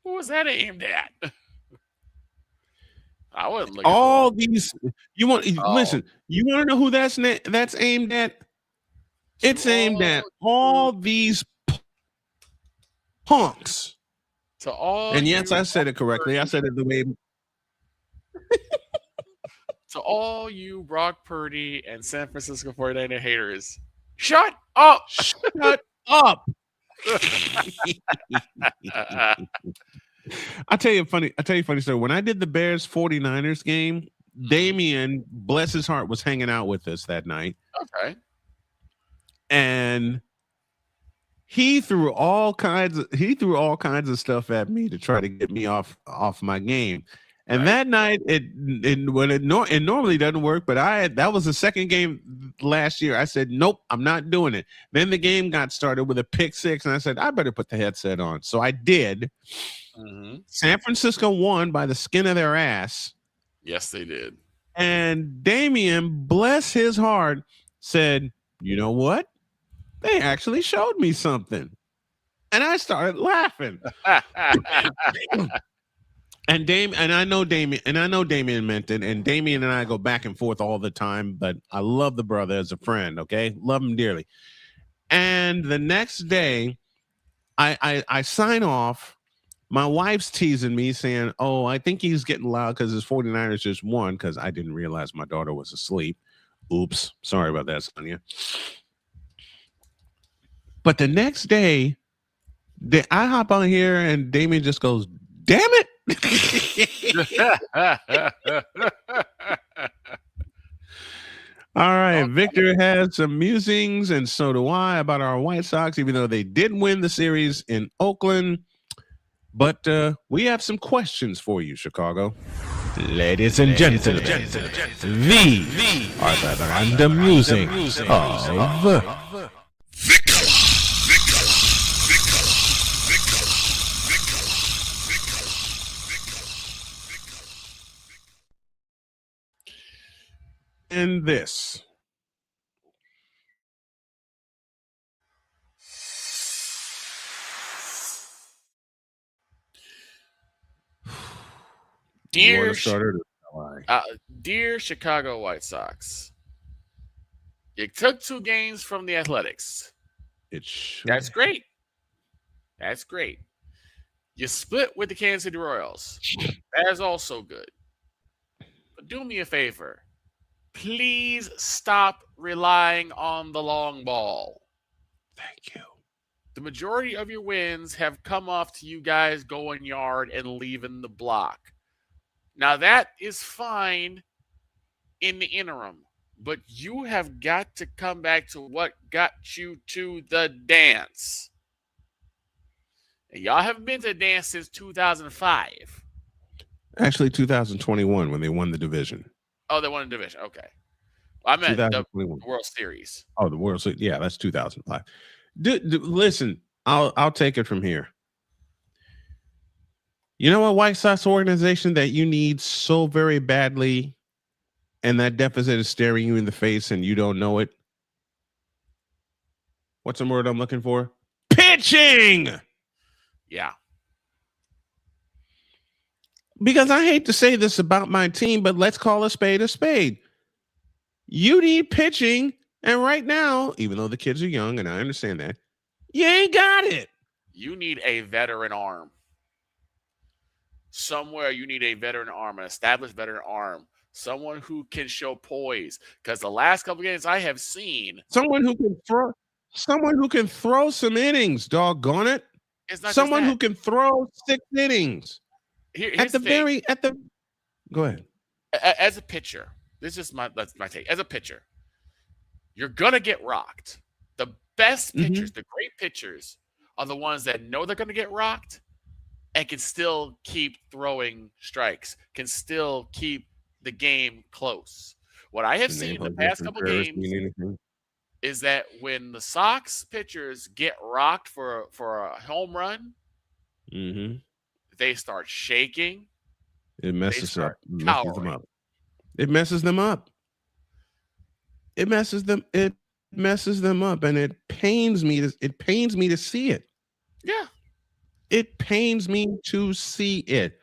Who was that aimed at? I wouldn't look all these. You want listen? You want to know who that's aimed at? It's aimed at all these punks To all And yes, I said it correctly. I said it the way. To all you Brock Purdy and San Francisco 49er haters, shut up! Shut up! I tell you funny story. When I did the Bears 49ers game, Damian, bless his heart, was hanging out with us that night. Okay. And he threw all kinds of stuff at me to try to get me off my game. And that night, it normally doesn't work, but that was the second game last year. I said, nope, I'm not doing it. Then the game got started with a pick six, and I said, I better put the headset on. So I did. Mm-hmm. San Francisco won by the skin of their ass. Yes, they did. And Damian, bless his heart, said, you know what? They actually showed me something. And I started laughing. And I know Damian meant it, and Damian and I go back and forth all the time, but I love the brother as a friend, okay? Love him dearly. And the next day, I sign off. My wife's teasing me, saying, oh, I think he's getting loud because his 49ers just won, because I didn't realize my daughter was asleep. Oops. Sorry about that, Sonia. But the next day, I hop on here, and Damian just goes, damn it. All right, Victor has some musings, and so do I, about our White Sox, even though they did win the series in Oakland. But we have some questions for you, Chicago. Ladies and gentlemen, these are the random musings of and this. Dear Chicago White Sox, you took 2 games from the Athletics. That's great. That's great. You split with the Kansas City Royals. That is also good. But do me a favor. Please stop relying on the long ball. Thank you. The majority of your wins have come off to you guys going yard and leaving the block. Now, that is fine in the interim, but you have got to come back to what got you to the dance. And y'all haven't been to the dance since 2005. Actually, 2021 when they won the division. Oh, they won the division. Okay. Well, I meant the World Series. Oh, the World Series. Yeah, that's 2005. Listen, I'll take it from here. You know what White Sox organization that you need so very badly, and that deficit is staring you in the face and you don't know it? What's the word I'm looking for? Pitching! Yeah. Because I hate to say this about my team, but let's call a spade a spade. You need pitching, and right now, even though the kids are young, and I understand that, you ain't got it. You need a veteran arm. Somewhere you need a veteran arm, an established veteran arm, someone who can show poise. Because the last couple of games I have seen, someone who can throw some innings. Doggone it! It's not someone who can throw 6 innings. Here's Go ahead. As a pitcher, that's my take. As a pitcher, you're gonna get rocked. The best pitchers, the great pitchers, are the ones that know they're gonna get rocked and can still keep throwing strikes, can still keep the game close. What I have seen in the past couple games is that when the Sox pitchers get rocked for a home run, they start shaking. It messes up. It messes them up. It messes them up, and it pains me to see it. Yeah. It pains me to see it.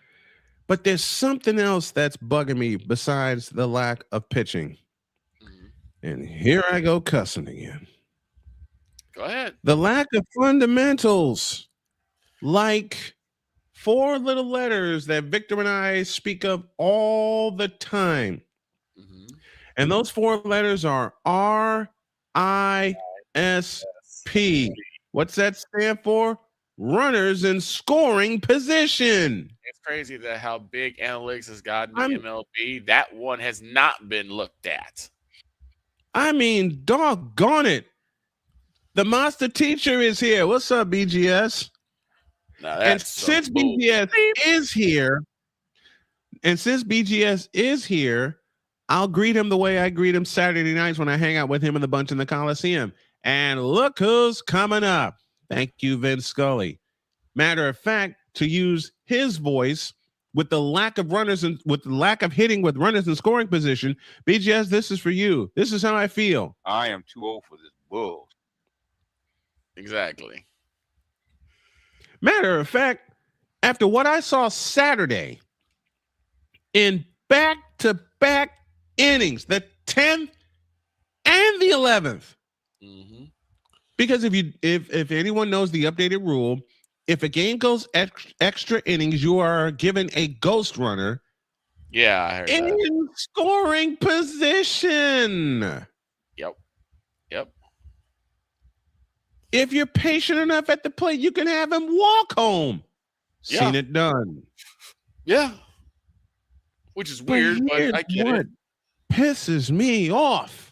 But there's something else that's bugging me besides the lack of pitching. And here I go cussing again. Go ahead. The lack of fundamentals, like 4 little letters that Victor and I speak of all the time. And those 4 letters are RISP. What's that stand for? Runners in scoring position. It's crazy that how big analytics has gotten in MLB. That one has not been looked at. I mean, doggone it. The master teacher is here. What's up, BGS? And since BGS is here, I'll greet him the way I greet him Saturday nights when I hang out with him and the bunch in the Coliseum. And look who's coming up. Thank you, Vince Scully. Matter of fact, to use his voice with the lack of runners and with the lack of hitting with runners in scoring position, BGS, this is for you. This is how I feel. I am too old for this bull. Exactly. Matter of fact, after what I saw Saturday in back-to-back innings, the 10th and the 11th, because if anyone knows the updated rule, if a game goes extra innings, you are given a ghost runner. Yeah, I heard in that. Scoring position. Yep. If you're patient enough at the plate, you can have him walk home. Yeah. Seen it done. Yeah. Which is weird, but I get it. Pisses me off.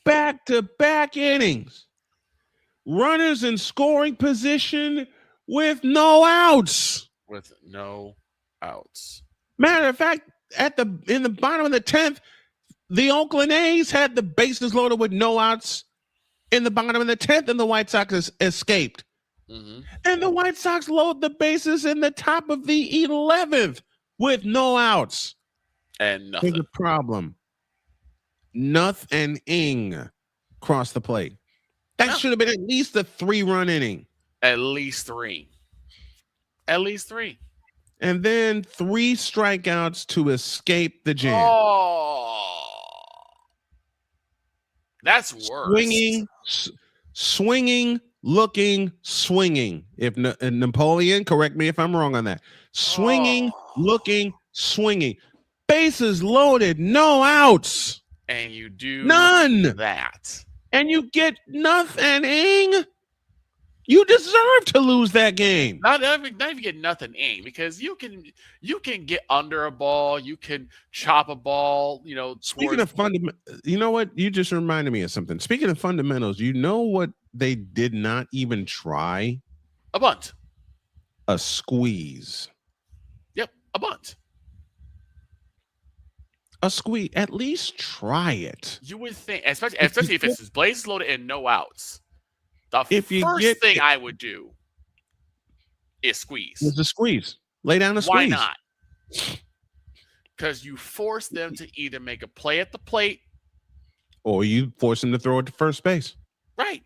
Back-to-back innings. Runners in scoring position with no outs. Matter of fact, in the bottom of the 10th, the Oakland A's had the bases loaded with no outs in the bottom of the 10th, and the White Sox escaped. And the White Sox load the bases in the top of the 11th with no outs. And nothing. Here's the problem. Nothing cross the plate. That should have been at least a 3-run inning. At least three. And then 3 strikeouts to escape the jam. Oh, that's worse. Swinging, looking, swinging. If Napoleon, correct me if I'm wrong on that. Swinging, looking, swinging. Bases loaded, no outs. And you do none that. And you get nothing. You deserve to lose that game. Not even get nothing because you can get under a ball, you can chop a ball, Speaking of fundamentals, you know what? You just reminded me of something. Speaking of fundamentals, you know what they did not even try? A bunt. A squeeze. Yep, a bunt. A squeeze. At least try it. You would think, especially if it's bases loaded and no outs. The first thing I would do is squeeze. It's a squeeze. Lay down a squeeze. Why not? Because you force them to either make a play at the plate, or you force them to throw it to first base. Right.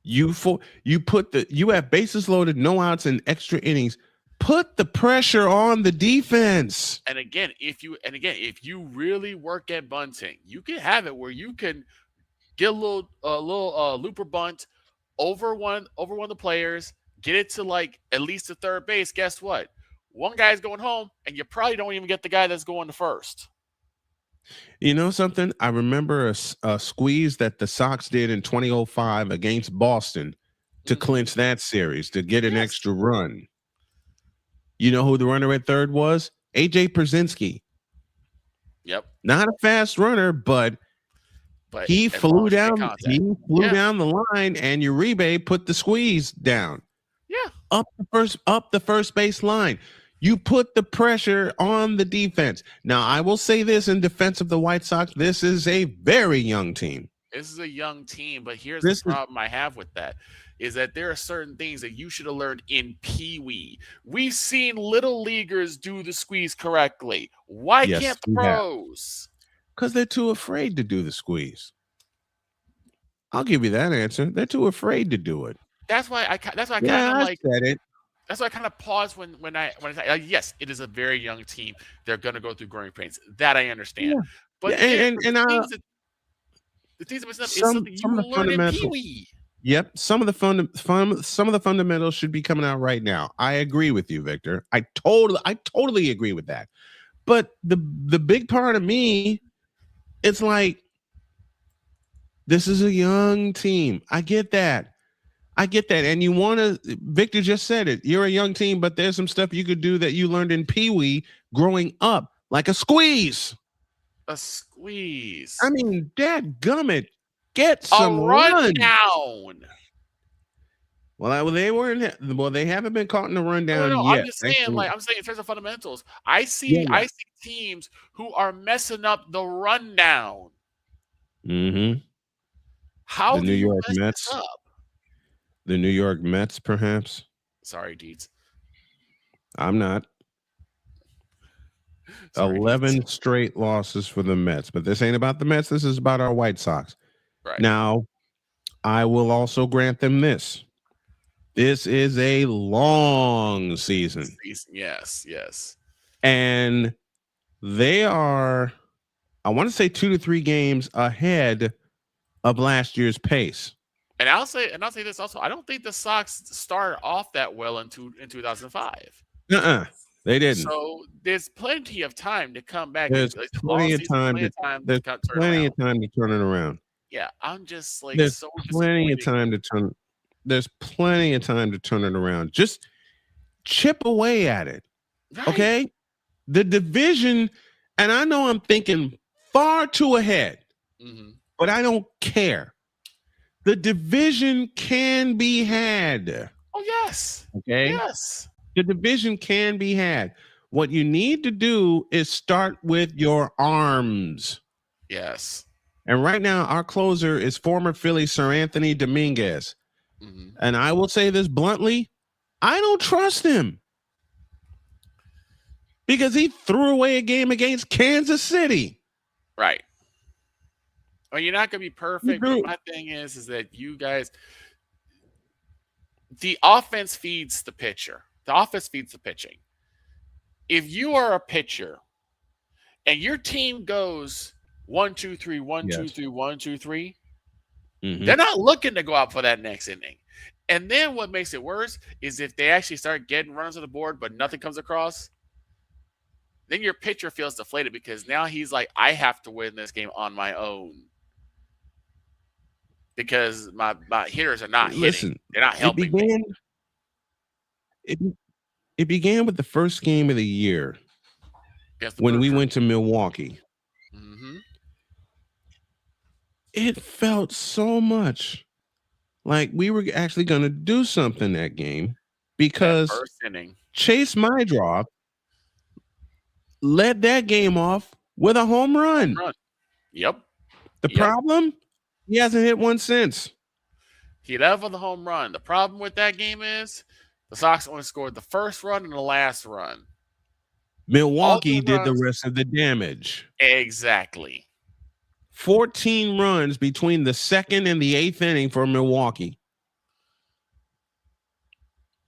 You have bases loaded, no outs, and extra innings. Put the pressure on the defense. And again, if you really work at bunting, you can have it where you can get a little looper bunt over one of the players, get it to at least to third base. Guess what? One guy's going home, and you probably don't even get the guy that's going to first. You know something? I remember a squeeze that the Sox did in 2005 against Boston to clinch that series, to get an extra run. You know who the runner at third was? A.J. Pierzynski. Yep. Not a fast runner, but he flew down. He flew down the line, and Uribe put the squeeze down. Yeah. Up the first base line. You put the pressure on the defense. Now, I will say this in defense of the White Sox: this is a very young team. This is a young team, but here's the problem I have with that. Is that there are certain things that you should have learned in Pee Wee. We've seen little leaguers do the squeeze correctly. Why can't the pros? Because they're too afraid to do the squeeze. I'll give you that answer. They're too afraid to do it. That's why I kind of said it. That's why I kind of pause when I say, yes, it is a very young team. They're going to go through growing pains. That I understand. Yeah. But the things that is something you learn in Pee Wee. Yep, some of the fundamentals should be coming out right now. I agree with you, Victor. I totally agree with that. But the big part of me, it's like, this is a young team. I get that. And you want to, Victor just said it. You're a young team, but there's some stuff you could do that you learned in Pee Wee growing up, like a squeeze. A squeeze. I mean, dadgummit, get some run down. Well, they weren't. Well, they haven't been caught in the rundown yet. I'm just saying, I'm saying in terms of fundamentals, I see teams who are messing up the rundown. Mm-hmm. How the do New you York mess Mets? this up? The New York Mets, perhaps. Sorry, Deeds. I'm not. 11 straight losses for the Mets, but this ain't about the Mets. This is about our White Sox. Right. Now, I will also grant them this. This is a long season. Yes. And they are, I want to say 2 to 3 games ahead of last year's pace. And I'll say this also. I don't think the Sox started off that well in 2005. They didn't. So there's plenty of time to come back. There's plenty of time to turn it around. Yeah, I'm just like there's so plenty of time to turn. There's plenty of time to turn it around. Just chip away at it. Right. Okay? The division, and I know I'm thinking far too ahead, but I don't care. The division can be had. Oh, yes. Okay? Yes. The division can be had. What you need to do is start with your arms. Yes. And right now, our closer is former Philly Sir Anthony Dominguez. And I will say this bluntly, I don't trust him. Because he threw away a game against Kansas City. Right. Well, you're not going to be perfect, but my thing is that you guys, the offense feeds the pitcher. The offense feeds the pitching. If you are a pitcher and your team goes 1, 2, 3, 1, 2, 3, 1, 2, 3, they're not looking to go out for that next inning. And then what makes it worse is if they actually start getting runs on the board, but nothing comes across, then your pitcher feels deflated because now he's like, I have to win this game on my own. Because my hitters are not hitting. They're not helping me. It began with the first game of the year when we went to Milwaukee. It felt so much like we were actually going to do something that game because first inning. Chase Mydroff led that game off with a home run. Yep. The problem? He hasn't hit one since. He led with the home run. The problem with that game is the Sox only scored the first run and the last run. Milwaukee did the rest of the damage. Exactly. 14 runs between the 2nd and the 8th inning for Milwaukee.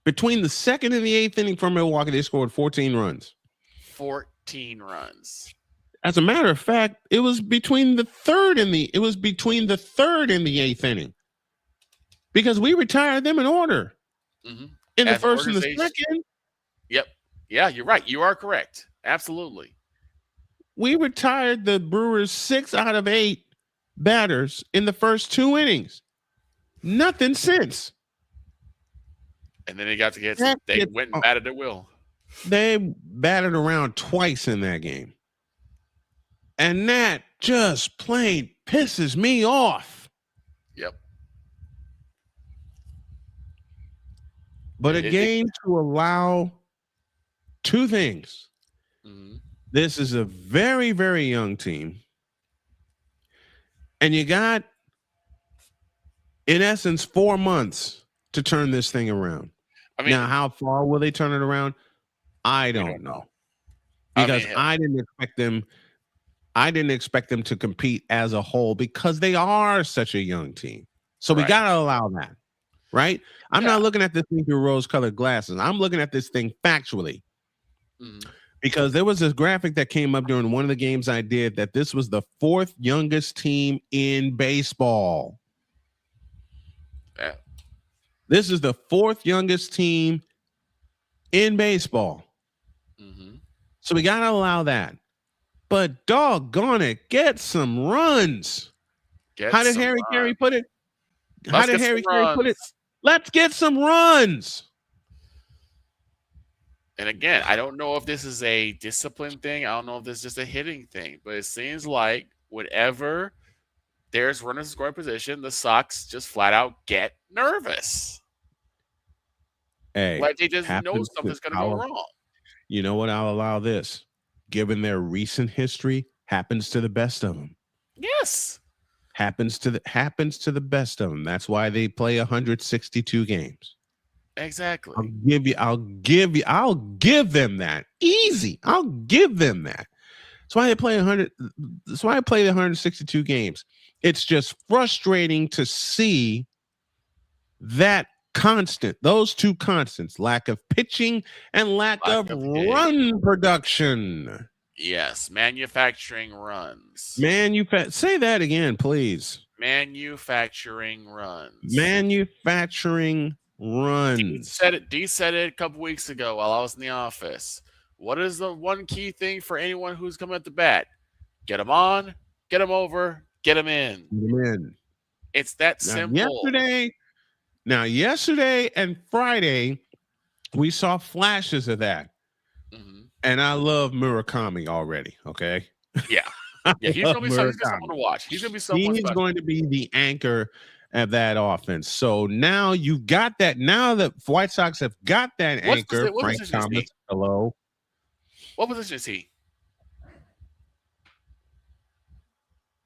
Between the 2nd and the 8th inning for Milwaukee, they scored 14 runs. 14 runs. As a matter of fact, it was between the 3rd and the 8th inning. Because we retired them in order. In the first and the second. Yep. Yeah, you're right. You are correct. Absolutely. We retired the Brewers 6 out of 8 batters in the first 2 innings. Nothing since. And then they got to get they went and batted at will. They batted around twice in that game. And that just plain pisses me off. Yep. But again, to allow 2 things. This is a very, very young team. And you got, in essence, 4 months to turn this thing around. I mean, now, how far will they turn it around? I don't know. Because I didn't expect them to compete as a whole because they are such a young team. So we got to allow that, right? I'm not looking at this thing through rose-colored glasses. I'm looking at this thing factually. Because there was this graphic that came up during one of the games I did that this was the 4th youngest team in baseball. This is the fourth youngest team in baseball. So we got to allow that. But doggone it, get some runs. How did Harry Carey put it? Let's get some runs. And again, I don't know if this is a discipline thing. I don't know if this is just a hitting thing. But it seems like whenever there's runners in scoring position, the Sox just flat out get nervous. Hey, like they just know something's going to go wrong. You know what? I'll allow this. Given their recent history, happens to the best of them. Yes. Happens to the best of them. That's why they play 162 games. Exactly. I'll give them that. Easy. I'll give them that. That's why they play 100. That's why I play the 162 games. It's just frustrating to see that those two constants, lack of pitching and lack of run production. Yes, manufacturing runs. Say that again, please. Manufacturing runs. Manufacturing runs. D said it a couple weeks ago while I was in the office. What is the one key thing for anyone who's coming at the bat? Get them on, get them over, get them in. It's that simple. Yesterday and Friday, we saw flashes of that. And I love Murakami already, okay? Yeah. Yeah, he's going to be someone to watch. He's going to be someone He's going to be the anchor of that offense. So now you've got that. Now the White Sox have got that anchor, Frank Thomas. Hello. What position is he?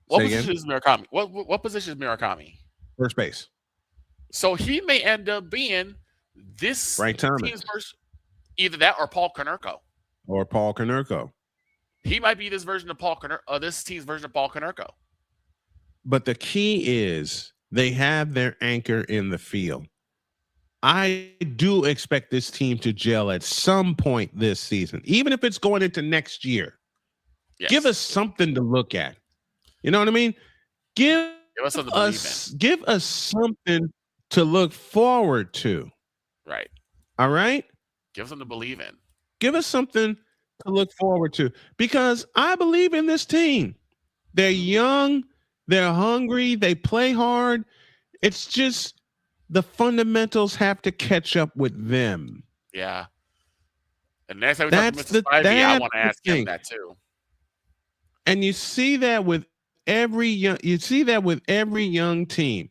What position is Murakami? What position is Murakami? First base. So he may end up being this Frank Thomas. Team's first, either that or Paul Konerko. He might be this version of this team's version of Paul Konerko. But the key is they have their anchor in the field. I do expect this team to gel at some point this season, even if it's going into next year. Yes. Give us something to look at. You know what I mean? Give us something to look forward to. Right. All right? Give us something to believe in. Give us something to look forward to, because I believe in this team. They're young, they're hungry, they play hard. It's just the fundamentals have to catch up with them. Yeah. And next time we talk to Mr. Spivey, I want to ask him that too. And you see that with every young team.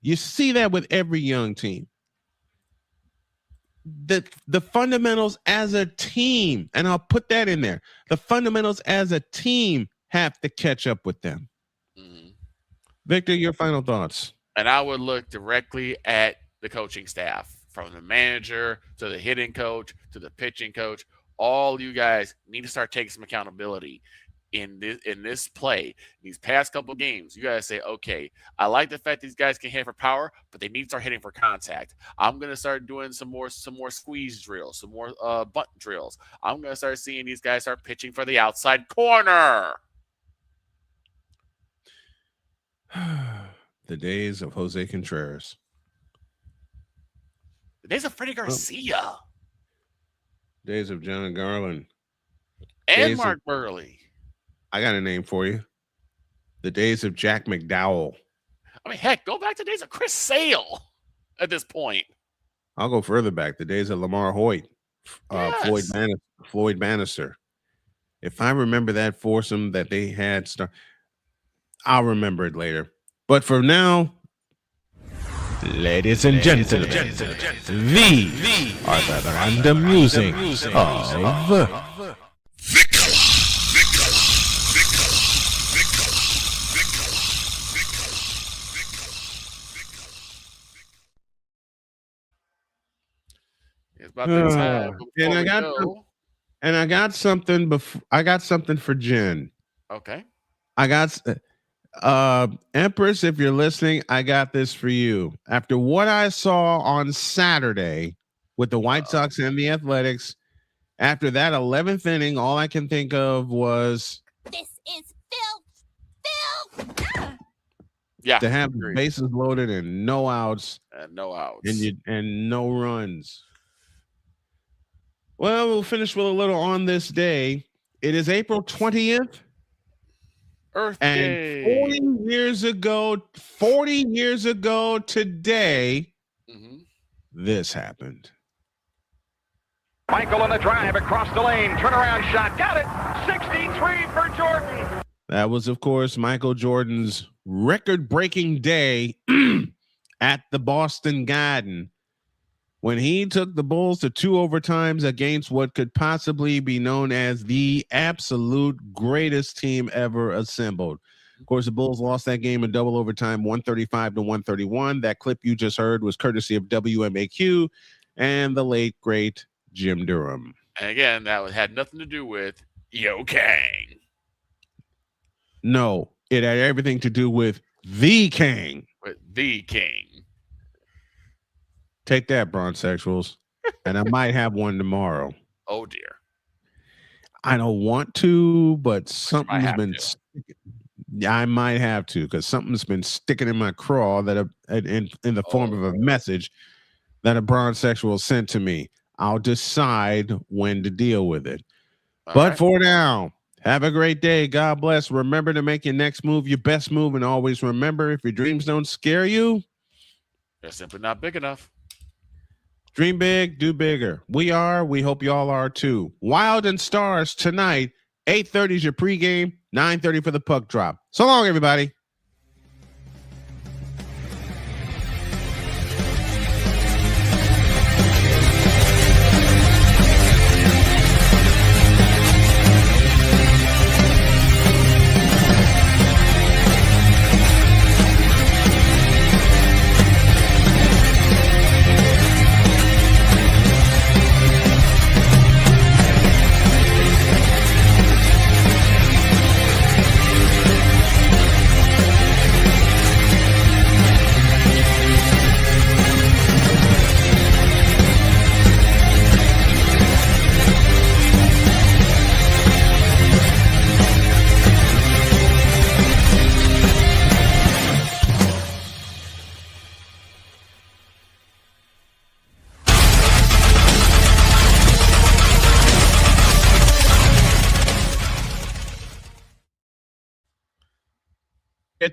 The fundamentals as a team, and I'll put that in there. The fundamentals as a team have to catch up with them. Victor, your final thoughts. And I would look directly at the coaching staff, from the manager to the hitting coach to the pitching coach. All you guys need to start taking some accountability in this play. These past couple games, you guys say, okay, I like the fact these guys can hit for power, but they need to start hitting for contact. I'm going to start doing some more squeeze drills, some more bunt drills. I'm going to start seeing these guys start pitching for the outside corner. The days of Jose Contreras. The days of Freddie Garcia. Days of John Garland. And Mark Burley. I got a name for you. The days of Jack McDowell. I mean, heck, go back to the days of Chris Sale at this point. I'll go further back. The days of Lamar Hoyt, Floyd Bannister. If I remember that foursome that they had, I'll remember it later. But for now, ladies and gentlemen, these are the random music of It's about that time. And I got something for Jen. Okay. I got Empress, if you're listening, I got this for you. After what I saw on Saturday with the White Sox and the Athletics, after that 11th inning, all I can think of was, this is filth. Yeah, to have agreed. bases loaded and no outs And no outs. and no runs. Well, we'll finish with a little on this day. It is April 20th. Earth and Day. 40 years ago today, this happened. Michael on the drive across the lane. Turnaround shot. Got it. 63 for Jordan. That was, of course, Michael Jordan's record-breaking day at the Boston Garden when he took the Bulls to 2 overtimes against what could possibly be known as the absolute greatest team ever assembled. Of course, the Bulls lost that game in double overtime, 135-131. That clip you just heard was courtesy of WMAQ and the late, great Jim Durham. And again, that had nothing to do with Yo Kang. No, it had everything to do with the King. With the King. Take that, bronzexuals. And I might have one tomorrow. Oh, dear. I don't want to, but something's been sticking. I might have to, because something's been sticking in my craw that in the form of a message that a bronzexual sent to me. I'll decide when to deal with it. But for now, have a great day. God bless. Remember to make your next move your best move. And always remember, if your dreams don't scare you, they're simply not big enough. Dream big, do bigger. We hope y'all are too. Wild and Stars tonight, 8:30 is your pregame, 9:30 for the puck drop. So long, everybody.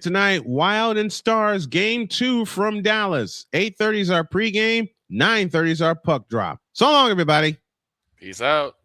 Tonight, Wild and Stars game 2 from Dallas. 8:30 is our pregame, 9:30 is our puck drop. So long, everybody. Peace out.